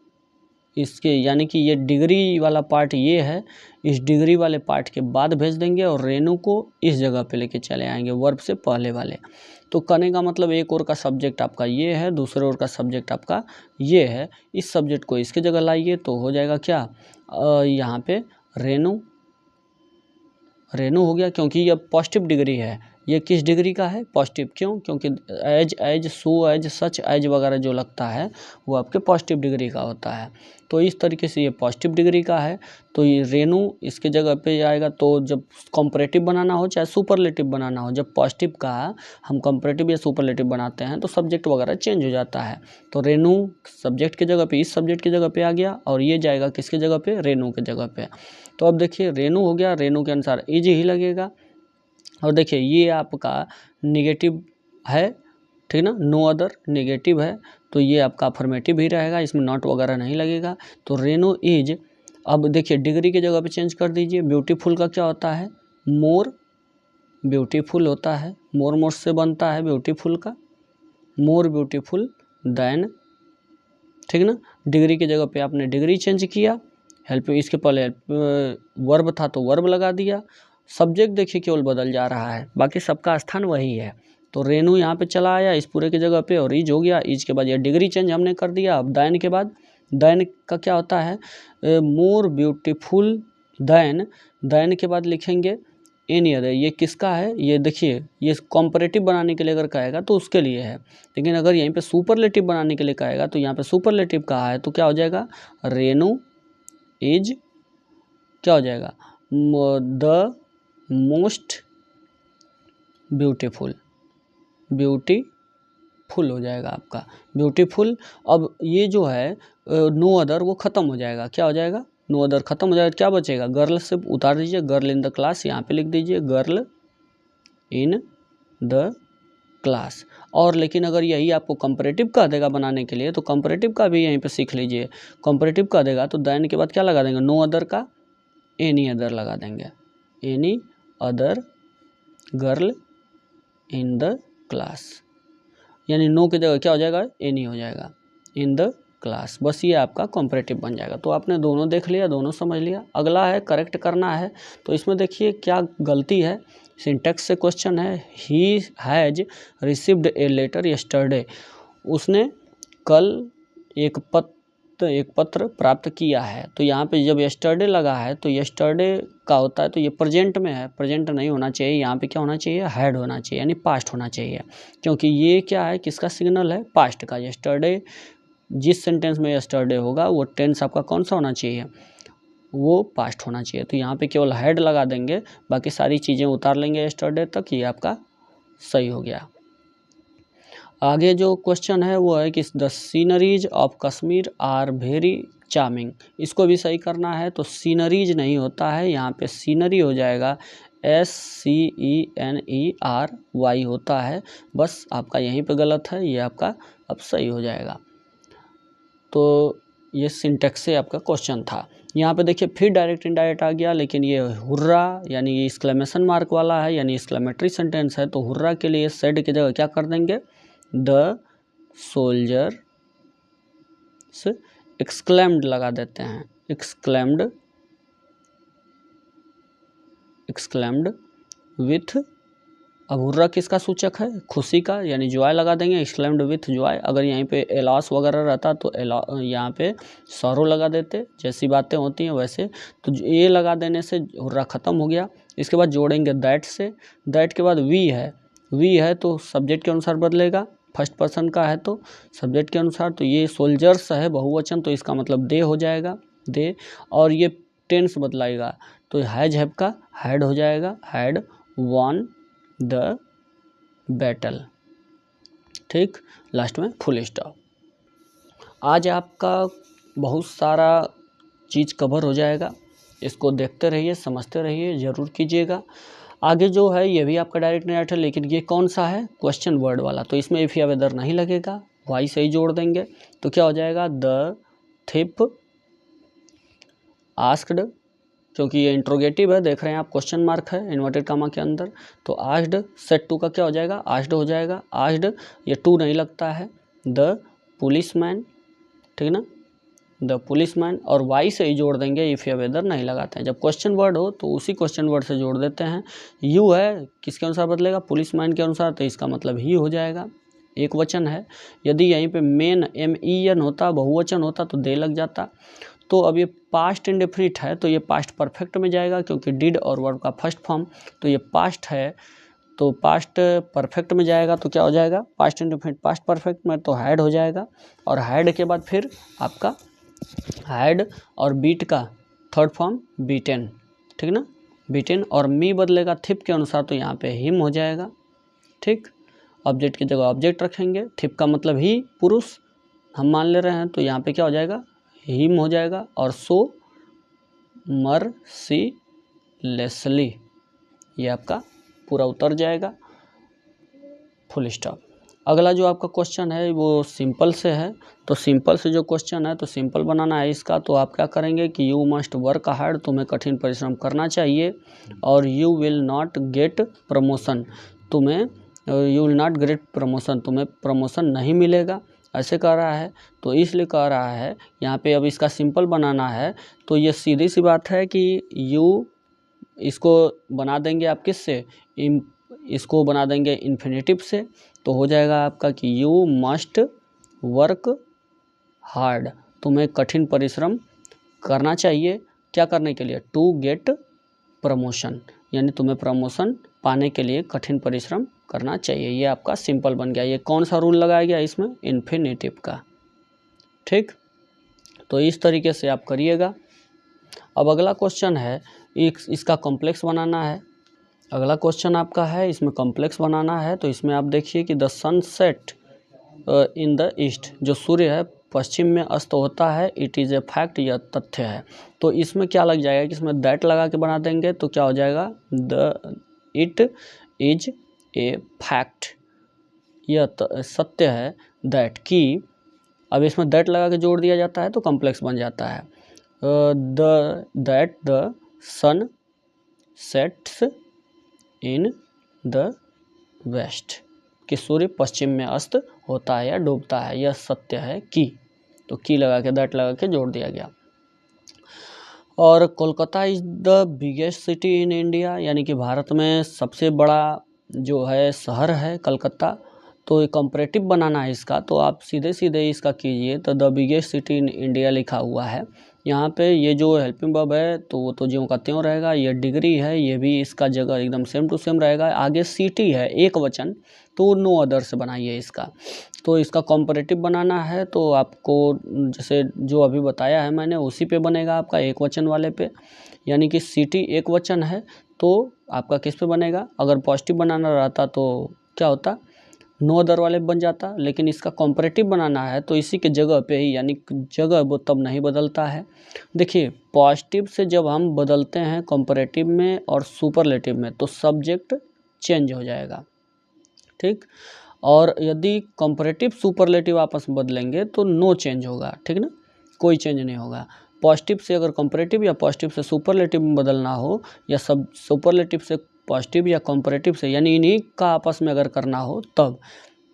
इसके, यानी कि ये डिग्री वाला पार्ट ये है, इस डिग्री वाले पार्ट के बाद भेज देंगे, और रेनू को इस जगह पे लेके चले आएंगे वर्ब से पहले वाले। तो कहने का मतलब एक और का सब्जेक्ट आपका ये है, दूसरे और का सब्जेक्ट आपका ये है, इस सब्जेक्ट को इसके जगह लाइए, तो हो जाएगा क्या, यहाँ पे रेनू, रेनू हो गया, क्योंकि ये पॉजिटिव डिग्री है। ये किस डिग्री का है, पॉजिटिव, क्यों, क्योंकि as so as such as वगैरह जो लगता है वो आपके पॉजिटिव डिग्री का होता है। तो इस तरीके से ये पॉजिटिव डिग्री का है, तो ये रेनू इसके जगह पे आएगा। तो जब कंपैरेटिव बनाना हो चाहे सुपरलेटिव बनाना हो, जब पॉजिटिव का हम कंपैरेटिव या सुपरलेटिव बनाते हैं तो सब्जेक्ट वगैरह चेंज हो जाता है। तो रेनू सब्जेक्ट की जगह पे, इस सब्जेक्ट की जगह पे आ गया, और ये जाएगा किसके जगह पे, रेनू के जगह पे। तो अब देखिए रेनू हो गया, रेनू के अनुसार इज ही लगेगा। और देखिए ये आपका निगेटिव है, ठीक ना, नो अदर निगेटिव है, तो ये आपका अफर्मेटिव ही रहेगा, इसमें नॉट वगैरह नहीं लगेगा। तो रेनू इज, अब देखिए डिग्री की जगह पे चेंज कर दीजिए। ब्यूटीफुल का क्या होता है, मोर ब्यूटीफुल होता है, मोर से बनता है ब्यूटीफुल का, मोर ब्यूटीफुल देन, ठीक ना। डिग्री की जगह पे आपने डिग्री चेंज किया, हेल्प इसके पहले वर्ब था तो वर्ब लगा दिया। सब्जेक्ट देखिए केवल बदल जा रहा है, बाकी सबका स्थान वही है। तो रेनू यहाँ पे चला आया इस पूरे की जगह पे, और इज हो गया, इज के बाद ये डिग्री चेंज हमने कर दिया। अब दैन के बाद, दैन का क्या होता है, मोर ब्यूटीफुल दैन, दैन के बाद लिखेंगे एनी अदर। ये किसका है, ये देखिए ये कंपैरेटिव बनाने के लिए अगर कहेगा तो उसके लिए है, लेकिन अगर यहीं पे सुपरलेटिव बनाने के लिए कहेगा तो यहाँ पे सुपरलेटिव कहा है, तो क्या हो जाएगा, रेनू इज, क्या हो जाएगा, द मोस्ट ब्यूटीफुल, ब्यूटीफुल हो जाएगा आपका, ब्यूटीफुल। अब ये जो है नो अदर वो ख़त्म हो जाएगा, क्या हो जाएगा, नो अदर ख़त्म हो जाएगा, क्या बचेगा, गर्ल से उतार दीजिए, गर्ल इन द क्लास, यहाँ पे लिख दीजिए गर्ल इन द क्लास। और लेकिन अगर यही आपको कंपैरेटिव कह देगा बनाने के लिए, तो कंपैरेटिव का भी यहीं पे सीख लीजिए। कंपैरेटिव कह देगा तो दैन के बाद क्या लगा देंगे, नो अदर का एनी अदर लगा देंगे, any other girl in the class, यानी नो की जगह क्या हो जाएगा, एनी हो जाएगा, इन द क्लास। बस ये आपका कॉम्परेटिव बन जाएगा। तो आपने दोनों देख लिया, दोनों समझ लिया। अगला है करेक्ट करना है। तो इसमें देखिए क्या गलती है। सिंटैक्स से क्वेश्चन है, he has received a letter yesterday. उसने कल एक पत्र प्राप्त किया है। तो यहाँ पे जब यस्टरडे लगा है तो यस्टरडे का होता है, तो ये प्रेजेंट में है, प्रेजेंट नहीं होना चाहिए। यहाँ पे क्या होना चाहिए, हैड होना चाहिए, यानी पास्ट होना चाहिए, क्योंकि ये क्या है, किसका सिग्नल है, पास्ट का। यस्टरडे, जिस सेंटेंस में यस्टरडे होगा वो टेंस आपका कौन सा होना चाहिए, वो पास्ट होना चाहिए। तो यहाँ पे केवल हैड लगा देंगे, बाकी सारी चीज़ें उतार लेंगे यस्टरडे तक, ये आपका सही हो गया। आगे जो क्वेश्चन है वो है कि the sceneries of Kashmir are very charming. इसको भी सही करना है। तो सीनरीज नहीं होता है, यहाँ पे सीनरी हो जाएगा, SCENERY होता है। बस आपका यहीं पे गलत है, ये आपका अब सही हो जाएगा। तो ये सिंटेक्स से आपका क्वेश्चन था। यहाँ पे देखिए फिर डायरेक्ट इनडायरेक्ट आ गया, लेकिन ये हुर्रा यानी ये एक्सक्लेमेशन मार्क वाला है, यानी एक्सक्लेमेटरी सेंटेंस है। तो हुर्रा के लिए सेड की जगह क्या कर देंगे, द सोल्जर से एक्सक्लेम्ड लगा देते हैं, एक्सक्लेम्ड विथ। अब हुर्रा किसका सूचक है, खुशी का, यानी जॉय लगा देंगे, एक्सक्लेम्ड विथ जॉय। अगर यहीं पे एलॉस वगैरह रहता तो यहाँ पे सॉरो लगा देते, जैसी बातें होती हैं वैसे। तो ये लगा देने से हुर्रा ख़त्म हो गया। इसके बाद जोड़ेंगे दैट से, दैट के बाद वी है तो सब्जेक्ट के अनुसार बदलेगा, फर्स्ट पर्सन का है तो सब्जेक्ट के अनुसार। तो ये सोल्जर्स है बहुवचन, तो इसका मतलब दे हो जाएगा, दे। और ये टेंस बदलाएगा, तो हैज हैव का हैड हो जाएगा, हैड वॉन द बैटल। ठीक, लास्ट में फुल स्टॉप। आज आपका बहुत सारा चीज़ कवर हो जाएगा। इसको देखते रहिए, समझते रहिए, ज़रूर कीजिएगा। आगे जो है ये भी आपका डायरेक्ट नहीं है, लेकिन ये कौन सा है, क्वेश्चन वर्ड वाला। तो इसमें इफ या वेदर नहीं लगेगा, वाई से ही जोड़ देंगे। तो क्या हो जाएगा, द थिप आस्क्ड, क्योंकि ये इंट्रोगेटिव है, देख रहे हैं आप, क्वेश्चन मार्क है इन्वर्टेड कामा के अंदर। तो आस्क्ड सेट टू का क्या हो जाएगा, आस्क्ड हो जाएगा। आस्क्ड ये टू नहीं लगता है, द पुलिसमैन, ठीक ना, द पुलिसमैन। और वाई से ही जोड़ देंगे, इफ या वेदर नहीं लगाते हैं। जब क्वेश्चन वर्ड हो तो उसी क्वेश्चन वर्ड से जोड़ देते हैं। यू है, किसके अनुसार बदलेगा, पुलिसमैन के अनुसार, तो इसका मतलब ही हो जाएगा, एक वचन है। यदि यहीं पे मेन MEN होता, बहुवचन होता, तो दे लग जाता। तो अब ये पास्ट इंडेफिनिट है, तो ये पास्ट परफेक्ट में जाएगा, क्योंकि डिड और वर्ब का फर्स्ट फॉर्म। तो ये पास्ट है तो पास्ट परफेक्ट में जाएगा। तो क्या हो जाएगा, पास्ट इंडेफिनिट पास्ट परफेक्ट में, तो हैड हो जाएगा। और हैड के बाद फिर आपका हैड और बीट का थर्ड फॉर्म बीटेन, ठीक ना, बीटेन। और मी बदलेगा थिप के अनुसार, तो यहाँ पे हिम हो जाएगा। ठीक, ऑब्जेक्ट की जगह ऑब्जेक्ट रखेंगे, थिप का मतलब ही पुरुष हम मान ले रहे हैं, तो यहाँ पे क्या हो जाएगा, हिम हो जाएगा। और सो मर्सीलेसली, ये आपका पूरा उतर जाएगा, फुल स्टॉप। अगला जो आपका क्वेश्चन है वो सिंपल से है। तो सिंपल से जो क्वेश्चन है, तो सिंपल बनाना है इसका। तो आप क्या करेंगे कि यू मस्ट वर्क हार्ड, तुम्हें कठिन परिश्रम करना चाहिए। और you will not gate promotion, you will not gate promotion, तुम्हें प्रमोशन नहीं मिलेगा, ऐसे कह रहा है। तो इसलिए कह रहा है यहाँ पे, अब इसका सिंपल बनाना है। तो ये सीधी सी बात है कि यू, इसको बना देंगे आप किससे, इसको बना देंगे इन्फिनेटिव से। तो हो जाएगा आपका कि यू मस्ट वर्क हार्ड, तुम्हें कठिन परिश्रम करना चाहिए, क्या करने के लिए, टू गेट प्रमोशन, यानी तुम्हें प्रमोशन पाने के लिए कठिन परिश्रम करना चाहिए। ये आपका सिंपल बन गया। ये कौन सा रूल लगाया गया इसमें, इन्फिनेटिव का। ठीक, तो इस तरीके से आप करिएगा। अब अगला क्वेश्चन है, इसका कॉम्प्लेक्स बनाना है। अगला क्वेश्चन आपका है, इसमें कॉम्प्लेक्स बनाना है। तो इसमें आप देखिए कि the sunset in the east, जो सूर्य है पश्चिम में अस्त होता है, इट इज़ ए फैक्ट, यह तथ्य है। तो इसमें क्या लग जाएगा कि इसमें दैट लगा के बना देंगे। तो क्या हो जाएगा, the it is a fact, यह सत्य है, दैट की। अब इसमें दैट लगा के जोड़ दिया जाता है तो कॉम्प्लेक्स बन जाता है। That the sun sets in the west, कि सूर्य पश्चिम में अस्त होता है या डूबता है, यह सत्य है कि। तो की लगा के दैट लगा के जोड़ दिया गया। और Kolkata is the biggest city in India, यानी कि भारत में सबसे बड़ा जो है शहर है कलकत्ता। तो ये कंपैरेटिव बनाना है इसका, तो आप सीधे सीधे इसका कीजिए तो the biggest city in India लिखा हुआ है। यहाँ पे ये जो हेल्पिंग वर्ब है तो वो तो ज्यों का त्यों रहेगा, ये डिग्री है ये भी इसका जगह एकदम सेम टू सेम रहेगा। आगे सिटी है एक वचन, तो नो अदर से बनाइए इसका। तो इसका कंपैरेटिव बनाना है तो आपको जैसे जो अभी बताया है मैंने उसी पे बनेगा आपका, एक वचन वाले पे। यानी कि सिटी एक वचन है तो आपका किस पे बनेगा, अगर पॉजिटिव बनाना रहता तो क्या होता, नो अदर वाले बन जाता। लेकिन इसका कंपैरेटिव बनाना है तो इसी के जगह पे ही, यानी जगह वो तब नहीं बदलता है। देखिए पॉजिटिव से जब हम बदलते हैं कंपैरेटिव में और सुपरलेटिव में तो सब्जेक्ट चेंज हो जाएगा, ठीक। और यदि कंपैरेटिव सुपरलेटिव आपस में बदलेंगे तो नो चेंज होगा, ठीक ना, कोई चेंज नहीं होगा। पॉजिटिव से अगर कंपैरेटिव या पॉजिटिव से सुपरलेटिव में बदलना हो, या सब सुपरलेटिव से पॉजिटिव या कंपैरेटिव से, यानी इन्हीं का आपस में अगर करना हो तब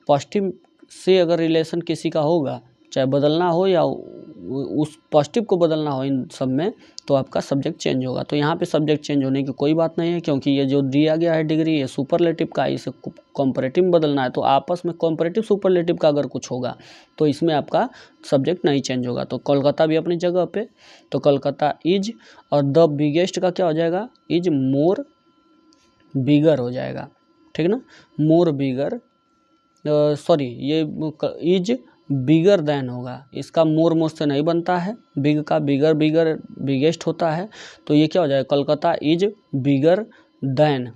पॉजिटिव से अगर रिलेशन किसी का होगा, चाहे बदलना हो या उस पॉजिटिव को बदलना हो इन सब में, तो आपका सब्जेक्ट चेंज होगा। तो यहाँ पे सब्जेक्ट चेंज होने की कोई बात नहीं है, क्योंकि ये जो दिया गया है डिग्री ये सुपरलेटिव का, इसे कंपैरेटिव में बदलना है। तो आपस में कंपैरेटिव सुपरलेटिव का अगर कुछ होगा तो इसमें आपका सब्जेक्ट नहीं चेंज होगा। तो कोलकाता भी अपनी जगह पे, तो कोलकाता इज, और द बिगेस्ट का क्या हो जाएगा, इज मोर बिगर हो जाएगा, ठीक ना, मोर बिगर, सॉरी ये इज बिगर देन होगा, इसका मोर मोर से नहीं बनता है, बिग का बिगर बिगर बिगेस्ट होता है। तो ये क्या हो जाएगा, कोलकाता इज बिगर देन,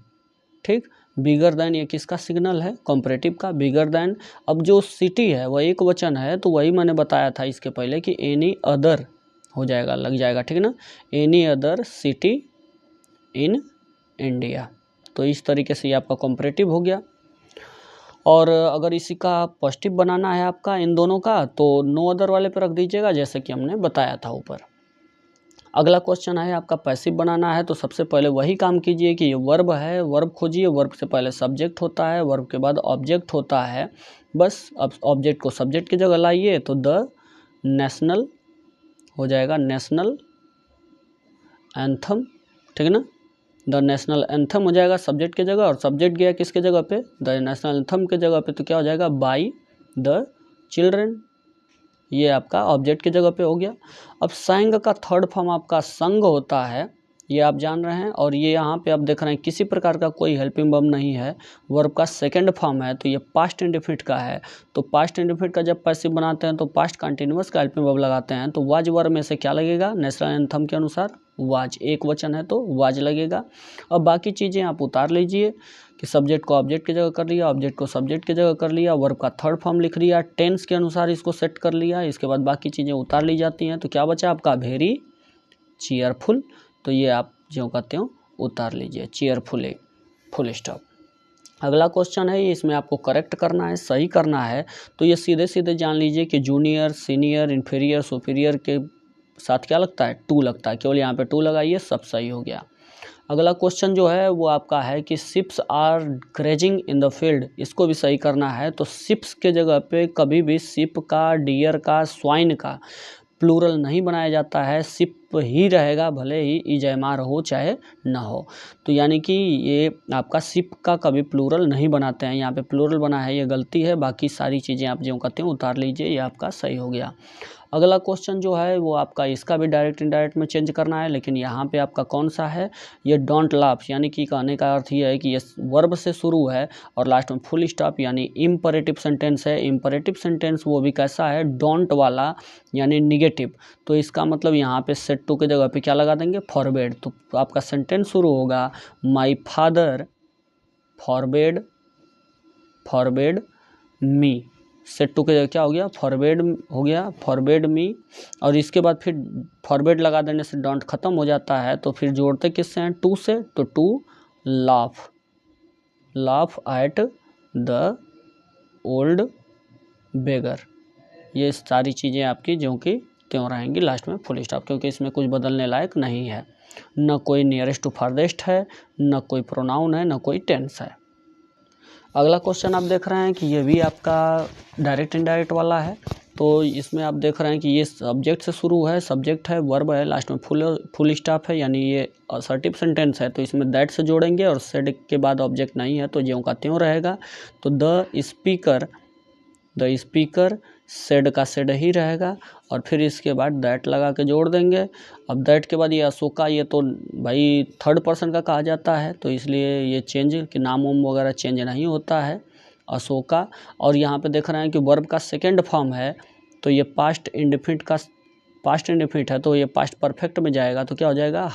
ठीक। बिगर देन ये किसका सिग्नल है, कंपैरेटिव का, बिगर देन। अब जो सिटी है वह एक वचन है तो वही मैंने बताया था इसके पहले कि एनी अदर हो जाएगा, लग जाएगा, ठीक ना, any other city in India. तो इस तरीके से ये आपका कंपैरेटिव हो गया। और अगर इसी का पॉजिटिव बनाना है आपका इन दोनों का तो नो अदर वाले पर रख दीजिएगा, जैसे कि हमने बताया था ऊपर। अगला क्वेश्चन है आपका पैसिव बनाना है, तो सबसे पहले वही काम कीजिए कि ये वर्ब है, वर्ब खोजिए, वर्ब से पहले सब्जेक्ट होता है, वर्ब के बाद ऑब्जेक्ट होता है, बस अब ऑब्जेक्ट को सब्जेक्ट की जगह लाइए तो द नेशनल हो जाएगा, नेशनल एंथम, ठीक ना, द नेशनल एंथम हो जाएगा सब्जेक्ट की जगह, और सब्जेक्ट गया किसके जगह पे, द नेशनल एंथम के जगह पे, तो क्या हो जाएगा, बाई द चिल्ड्रन, ये आपका ऑब्जेक्ट की जगह पे हो गया। अब संग का थर्ड फॉर्म आपका संग होता है, ये आप जान रहे हैं, और ये यहाँ पे आप देख रहे हैं किसी प्रकार का कोई हेल्पिंग वर्ब नहीं है, वर्ब का सेकंड फॉर्म है, तो ये पास्ट इंडेफिनिट का है। तो पास्ट इंडेफिनिट का जब पैसिव बनाते हैं तो पास्ट कंटिन्यूअस का हेल्पिंग वर्ब लगाते हैं, तो वाज वर्ब में से क्या लगेगा, नेशनल एंथम के अनुसार वाज, एक वचन है तो वाज लगेगा। अब बाकी चीज़ें आप उतार लीजिए कि सब्जेक्ट को ऑब्जेक्ट की जगह कर लिया, ऑब्जेक्ट को सब्जेक्ट की जगह कर लिया, वर्ब का थर्ड फॉर्म लिख लिया, टेंस के अनुसार इसको सेट कर लिया, इसके बाद बाकी चीज़ें उतार ली जाती हैं। तो क्या बचा आपका, वेरी चीयरफुल, तो ये आप ज्यों का त्यों उतार लीजिए, चीयरफुली, फुल स्टॉप। अगला क्वेश्चन है, इसमें आपको करेक्ट करना है, सही करना है। तो ये सीधे सीधे जान लीजिए कि जूनियर, सीनियर, इन्फीरियर, सुपीरियर के साथ क्या लगता है, टू लगता है, केवल यहाँ पे टू लगाइए, सब सही हो गया। अगला क्वेश्चन जो है वो आपका है कि ships are grazing in the field, इसको भी सही करना है। तो शिप्स के जगह पे कभी भी शिप का, डियर का, स्वाइन का प्लूरल नहीं बनाया जाता है, शिप ही रहेगा, भले ही इजयमार हो चाहे ना हो। तो यानी कि ये आपका शिप का कभी प्लूरल नहीं बनाते हैं, यहाँ पे प्लूरल बना है, ये गलती है। बाकी सारी चीज़ें आप जो कहते हैं उतार लीजिए, ये आपका सही हो गया। अगला क्वेश्चन जो है वो आपका, इसका भी डायरेक्ट इनडायरेक्ट में चेंज करना है, लेकिन यहाँ पे आपका कौन सा है, ये डोंट लाफ, यानी कि कहने का अर्थ ये है कि ये वर्ब से शुरू है और लास्ट में फुल स्टॉप, यानी इम्परेटिव सेंटेंस है। इम्परेटिव सेंटेंस वो भी कैसा है, डोंट वाला, यानी निगेटिव। तो इसका मतलब यहाँ पे सेट टू के जगह पे क्या लगा देंगे, फॉरबेड। तो आपका सेंटेंस शुरू होगा, my father forbade me, set to के जगह क्या हो गया, फॉरबेड हो गया, फॉरबेड मी। और इसके बाद फिर फॉरबेड लगा देने से डोंट खत्म हो जाता है, तो फिर जोड़ते किससे हैं, टू से, तो to laugh at the old beggar. ये सारी चीज़ें आपकी जो कि त्यों रहेंगी, लास्ट में फुल स्टॉप, क्योंकि इसमें कुछ बदलने लायक नहीं है, न कोई नियरेस्ट टू फारदेस्ट है, न कोई प्रोनाउन है, न कोई टेंस है। अगला क्वेश्चन आप देख रहे हैं कि ये भी आपका डायरेक्ट इनडायरेक्ट वाला है। तो इसमें आप देख रहे हैं कि ये सब्जेक्ट से शुरू है, सब्जेक्ट है, वर्ब है, लास्ट में फुल स्टॉप है, यानी ये असर्टिव सेंटेंस है, तो इसमें दैट से जोड़ेंगे और सेड के बाद ऑब्जेक्ट नहीं है तो ज्यों का त्यों रहेगा। तो द स्पीकर सेड का सेड ही रहेगा और फिर इसके बाद दैट लगा के जोड़ देंगे। अब दैट के बाद ये अशोका, ये तो भाई थर्ड पर्सन का कहा जाता है, तो इसलिए ये चेंज कि नाम वाम वगैरह चेंज नहीं होता है, अशोका। और यहाँ पे देख रहे हैं कि वर्ब का सेकेंड फॉर्म है, तो ये पास्ट इंडेफिनिट है, तो ये पास्ट परफेक्ट में जाएगा, तो क्या हो जाएगा,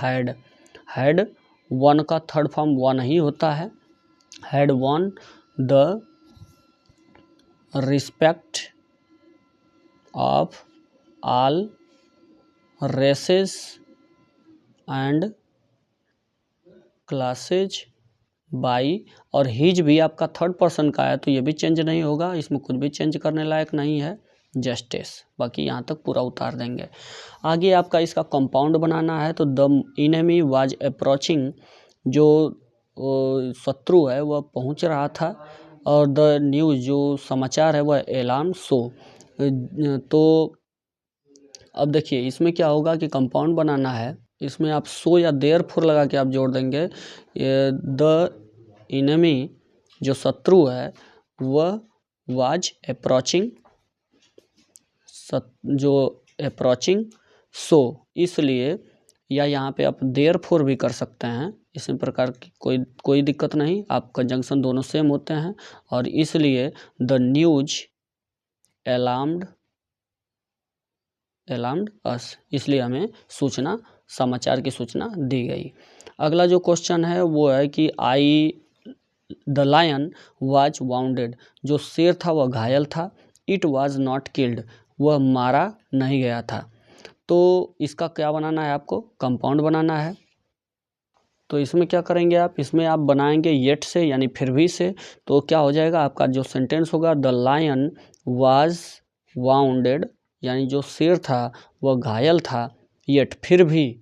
हैड वन का थर्ड फॉर्म वन ही होता है, had won the respect of all races and classes by, और हिज भी आपका थर्ड पर्सन का है, तो ये भी चेंज नहीं होगा, इसमें कुछ भी चेंज करने लायक नहीं है, जस्टिस। बाकी यहाँ तक पूरा उतार देंगे। आगे आपका इसका कंपाउंड बनाना है, तो द इनेमी वाज अप्रोचिंग, जो शत्रु है वह पहुँच रहा था, और द न्यूज़ जो समाचार है वह अलार्म सो। तो अब देखिए इसमें क्या होगा कि कंपाउंड बनाना है, इसमें आप सो या देयरफॉर लगा के आप जोड़ देंगे। द इनेमी जो शत्रु है वह वाज अप्रोचिंग, जो अप्रोचिंग सो, इसलिए, या यहाँ पे आप देयरफॉर भी कर सकते हैं, इसी प्रकार की कोई दिक्कत नहीं, आप कंजंक्शन दोनों सेम होते हैं। और इसलिए द न्यूज अलार्म्ड अस, इसलिए हमें समाचार की सूचना दी गई। अगला जो क्वेश्चन है वो है कि द लायन वाज वाउंडेड, जो शेर था वह घायल था, इट वाज नॉट किल्ड, वह मारा नहीं गया था। तो इसका क्या बनाना है, आपको कंपाउंड बनाना है। तो इसमें क्या करेंगे आप, इसमें आप बनाएंगे येट से, यानी फिर भी से, तो क्या हो जाएगा आपका जो सेंटेंस होगा, द लायन वाज वाउंडेड, यानी जो शेर था वह घायल था, येट फिर भी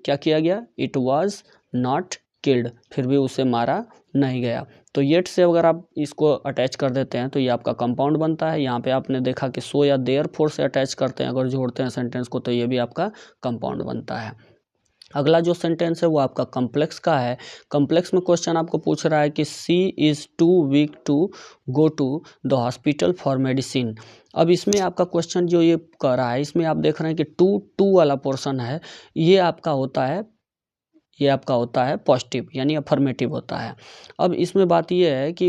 क्या किया गया, इट वाज नॉट किल्ड, फिर भी उसे मारा नहीं गया। तो येट से अगर आप इसको अटैच कर देते हैं तो ये आपका कंपाउंड बनता है। यहाँ पे आपने देखा कि सो या देयरफॉर से अटैच करते हैं, अगर जोड़ते हैं सेंटेंस को, तो ये भी आपका कंपाउंड बनता है। अगला जो सेंटेंस है वो आपका कॉम्प्लेक्स का है। कॉम्प्लेक्स में क्वेश्चन आपको पूछ रहा है कि she is too weak to go to the hospital for medicine. अब इसमें आपका क्वेश्चन जो ये कह रहा है, इसमें आप देख रहे हैं कि टू वाला पोर्शन है, ये आपका होता है पॉजिटिव, यानी अफर्मेटिव होता है। अब इसमें बात ये है कि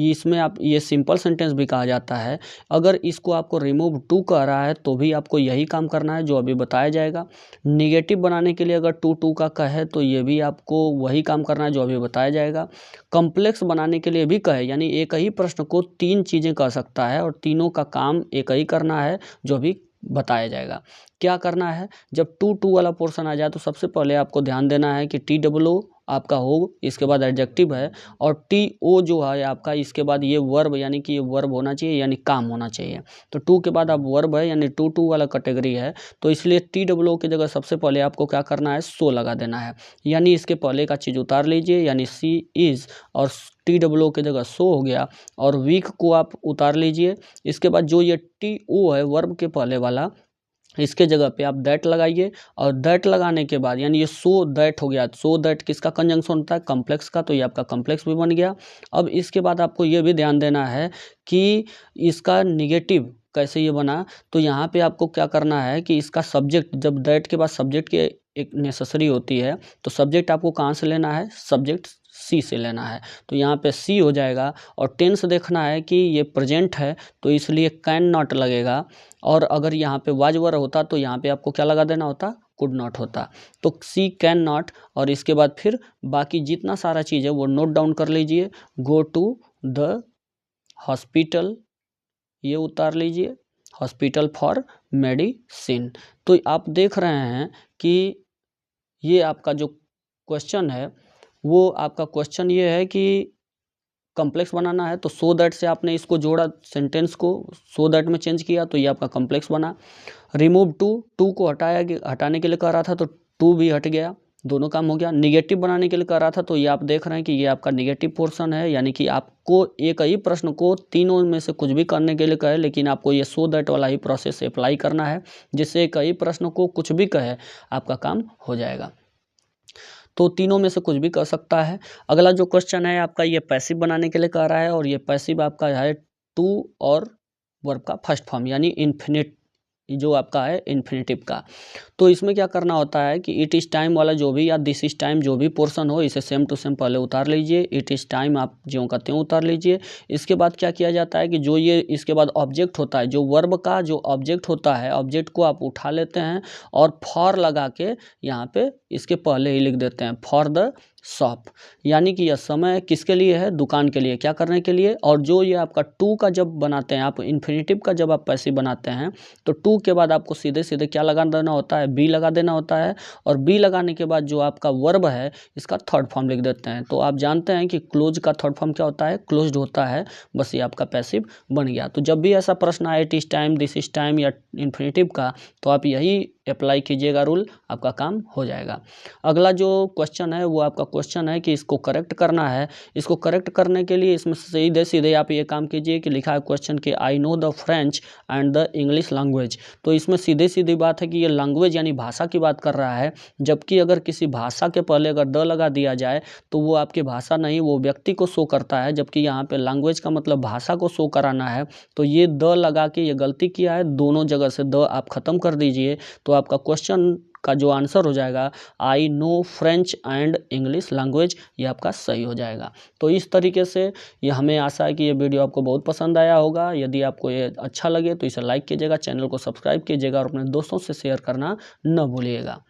इसमें आप ये सिंपल सेंटेंस भी कहा जाता है। अगर इसको आपको रिमूव टू कह रहा है तो भी आपको यही काम करना है जो अभी बताया जाएगा। निगेटिव बनाने के लिए अगर टू का कहे तो ये भी आपको वही काम करना है जो अभी बताया जाएगा। कॉम्प्लेक्स बनाने के लिए भी कहे, यानी एक ही प्रश्न को 3 चीज़ें कह सकता है और तीनों का काम एक ही करना है जो अभी बताया जाएगा। क्या करना है, जब टू वाला पोर्शन आ जाए तो सबसे पहले आपको ध्यान देना है कि TOO आपका हो, इसके बाद एडजेक्टिव है, और TO जो है आपका, इसके बाद ये वर्ब, यानी कि ये वर्ब होना चाहिए, यानी काम होना चाहिए। तो टू के बाद अब वर्ब है, यानी टू वाला कैटेगरी है, तो इसलिए TOO की जगह सबसे पहले आपको क्या करना है, सो लगा देना है, यानी इसके पहले का चीज़ उतार लीजिए, यानी सी इज़ और TOO की जगह सो हो गया, और वीक को आप उतार लीजिए। इसके बाद जो ये TO है वर्ब के पहले वाला, इसके जगह पे आप दैट लगाइए, और दैट लगाने के बाद यानी ये सो दैट हो गया। सो दैट किसका कंजंक्शन होता है, कॉम्प्लेक्स का, तो ये आपका कॉम्प्लेक्स भी बन गया। अब इसके बाद आपको ये भी ध्यान देना है कि इसका निगेटिव कैसे ये बना, तो यहाँ पे आपको क्या करना है कि इसका सब्जेक्ट, जब दैट के बाद सब्जेक्ट की एक नेसेसरी होती है, तो सब्जेक्ट आपको कहाँ से लेना है, सब्जेक्ट सी से लेना है, तो यहाँ पे सी हो जाएगा। और टेंस देखना है कि ये प्रेजेंट है, तो इसलिए कैन नॉट लगेगा, और अगर यहाँ पे वाज वर होता तो यहाँ पे आपको क्या लगा देना होता, कुड नॉट होता। तो सी कैन नॉट, और इसके बाद फिर बाकी जितना सारा चीज़ है वो नोट डाउन कर लीजिए। गो टू द हॉस्पिटल, ये उतार लीजिए, हॉस्पिटल फॉर मेडिसिन। तो आप देख रहे हैं कि ये आपका जो क्वेश्चन है वो आपका क्वेश्चन ये है कि कॉम्प्लेक्स बनाना है, तो सो दैट से आपने इसको जोड़ा, सेंटेंस को सो दैट में चेंज किया, तो ये आपका कॉम्प्लेक्स बना। रिमूव टू को हटाने के लिए कह रहा था, तो टू भी हट गया, दोनों काम हो गया। निगेटिव बनाने के लिए कर रहा था तो ये आप देख रहे हैं कि ये आपका निगेटिव पोर्शन है, यानी कि आपको एक ही प्रश्न को तीनों में से कुछ भी करने के लिए कहे, लेकिन आपको ये सो दैट वाला ही प्रोसेस अप्लाई करना है, जिससे एक ही प्रश्न को कुछ भी कहे आपका काम हो जाएगा। तो तीनों में से कुछ भी कर सकता है। अगला जो क्वेश्चन है आपका ये पैसिव बनाने के लिए कह रहा है, और ये पैसिव आपका है टू और वर्ब का फर्स्ट फॉर्म, यानी इन्फिनिट जो आपका है इन्फिनेटिव का। तो इसमें क्या करना होता है कि इट इज़ टाइम वाला जो भी या दिस इज टाइम जो भी पोर्शन हो, इसे सेम टू सेम पहले उतार लीजिए। इट इज़ टाइम आप ज्यों का त्यों उतार लीजिए। इसके बाद क्या किया जाता है कि जो ये इसके बाद ऑब्जेक्ट होता है, जो वर्ब का जो ऑब्जेक्ट होता है, ऑब्जेक्ट को आप उठा लेते हैं और फॉर लगा के यहाँ पे इसके पहले ही लिख देते हैं, फॉर द शॉप, यानी कि यह समय किसके लिए है, दुकान के लिए, क्या करने के लिए। और जो ये आपका टू का जब बनाते हैं आप, इन्फिनेटिव का जब आप पैसिव बनाते हैं, तो टू के बाद आपको सीधे सीधे क्या लगा देना होता है, बी लगा देना होता है। और बी लगाने के बाद जो आपका वर्ब है इसका थर्ड फॉर्म लिख देते हैं। तो आप जानते हैं कि क्लोज का थर्ड फॉर्म क्या होता है, क्लोज्ड होता है। बस ये आपका पैसिव बन गया। तो जब भी ऐसा प्रश्न आए it is time, this is time या इन्फिनेटिव का, तो आप यही अप्लाई कीजिएगा रूल, आपका काम हो जाएगा। अगला जो क्वेश्चन है वो आपका क्वेश्चन है कि इसको करेक्ट करना है। इसको करेक्ट करने के लिए इसमें सीधे सीधे आप ये काम कीजिए कि लिखा है क्वेश्चन कि I know the French and the English language. तो इसमें सीधे सीधी बात है कि ये लैंग्वेज यानी भाषा की बात कर रहा है, जबकि अगर किसी भाषा के पहले अगर द लगा दिया जाए तो वो आपकी भाषा नहीं, वो व्यक्ति को शो करता है, जबकि यहाँ पे लैंग्वेज का मतलब भाषा को शो कराना है। तो ये द लगा के ये गलती किया है, दोनों जगह से द आप ख़त्म कर दीजिए। तो आपका क्वेश्चन का जो आंसर हो जाएगा I know French and English language, ये आपका सही हो जाएगा। तो इस तरीके से ये हमें आशा है कि ये वीडियो आपको बहुत पसंद आया होगा। यदि आपको ये अच्छा लगे तो इसे लाइक कीजिएगा, चैनल को सब्सक्राइब कीजिएगा और अपने दोस्तों से शेयर करना न भूलिएगा।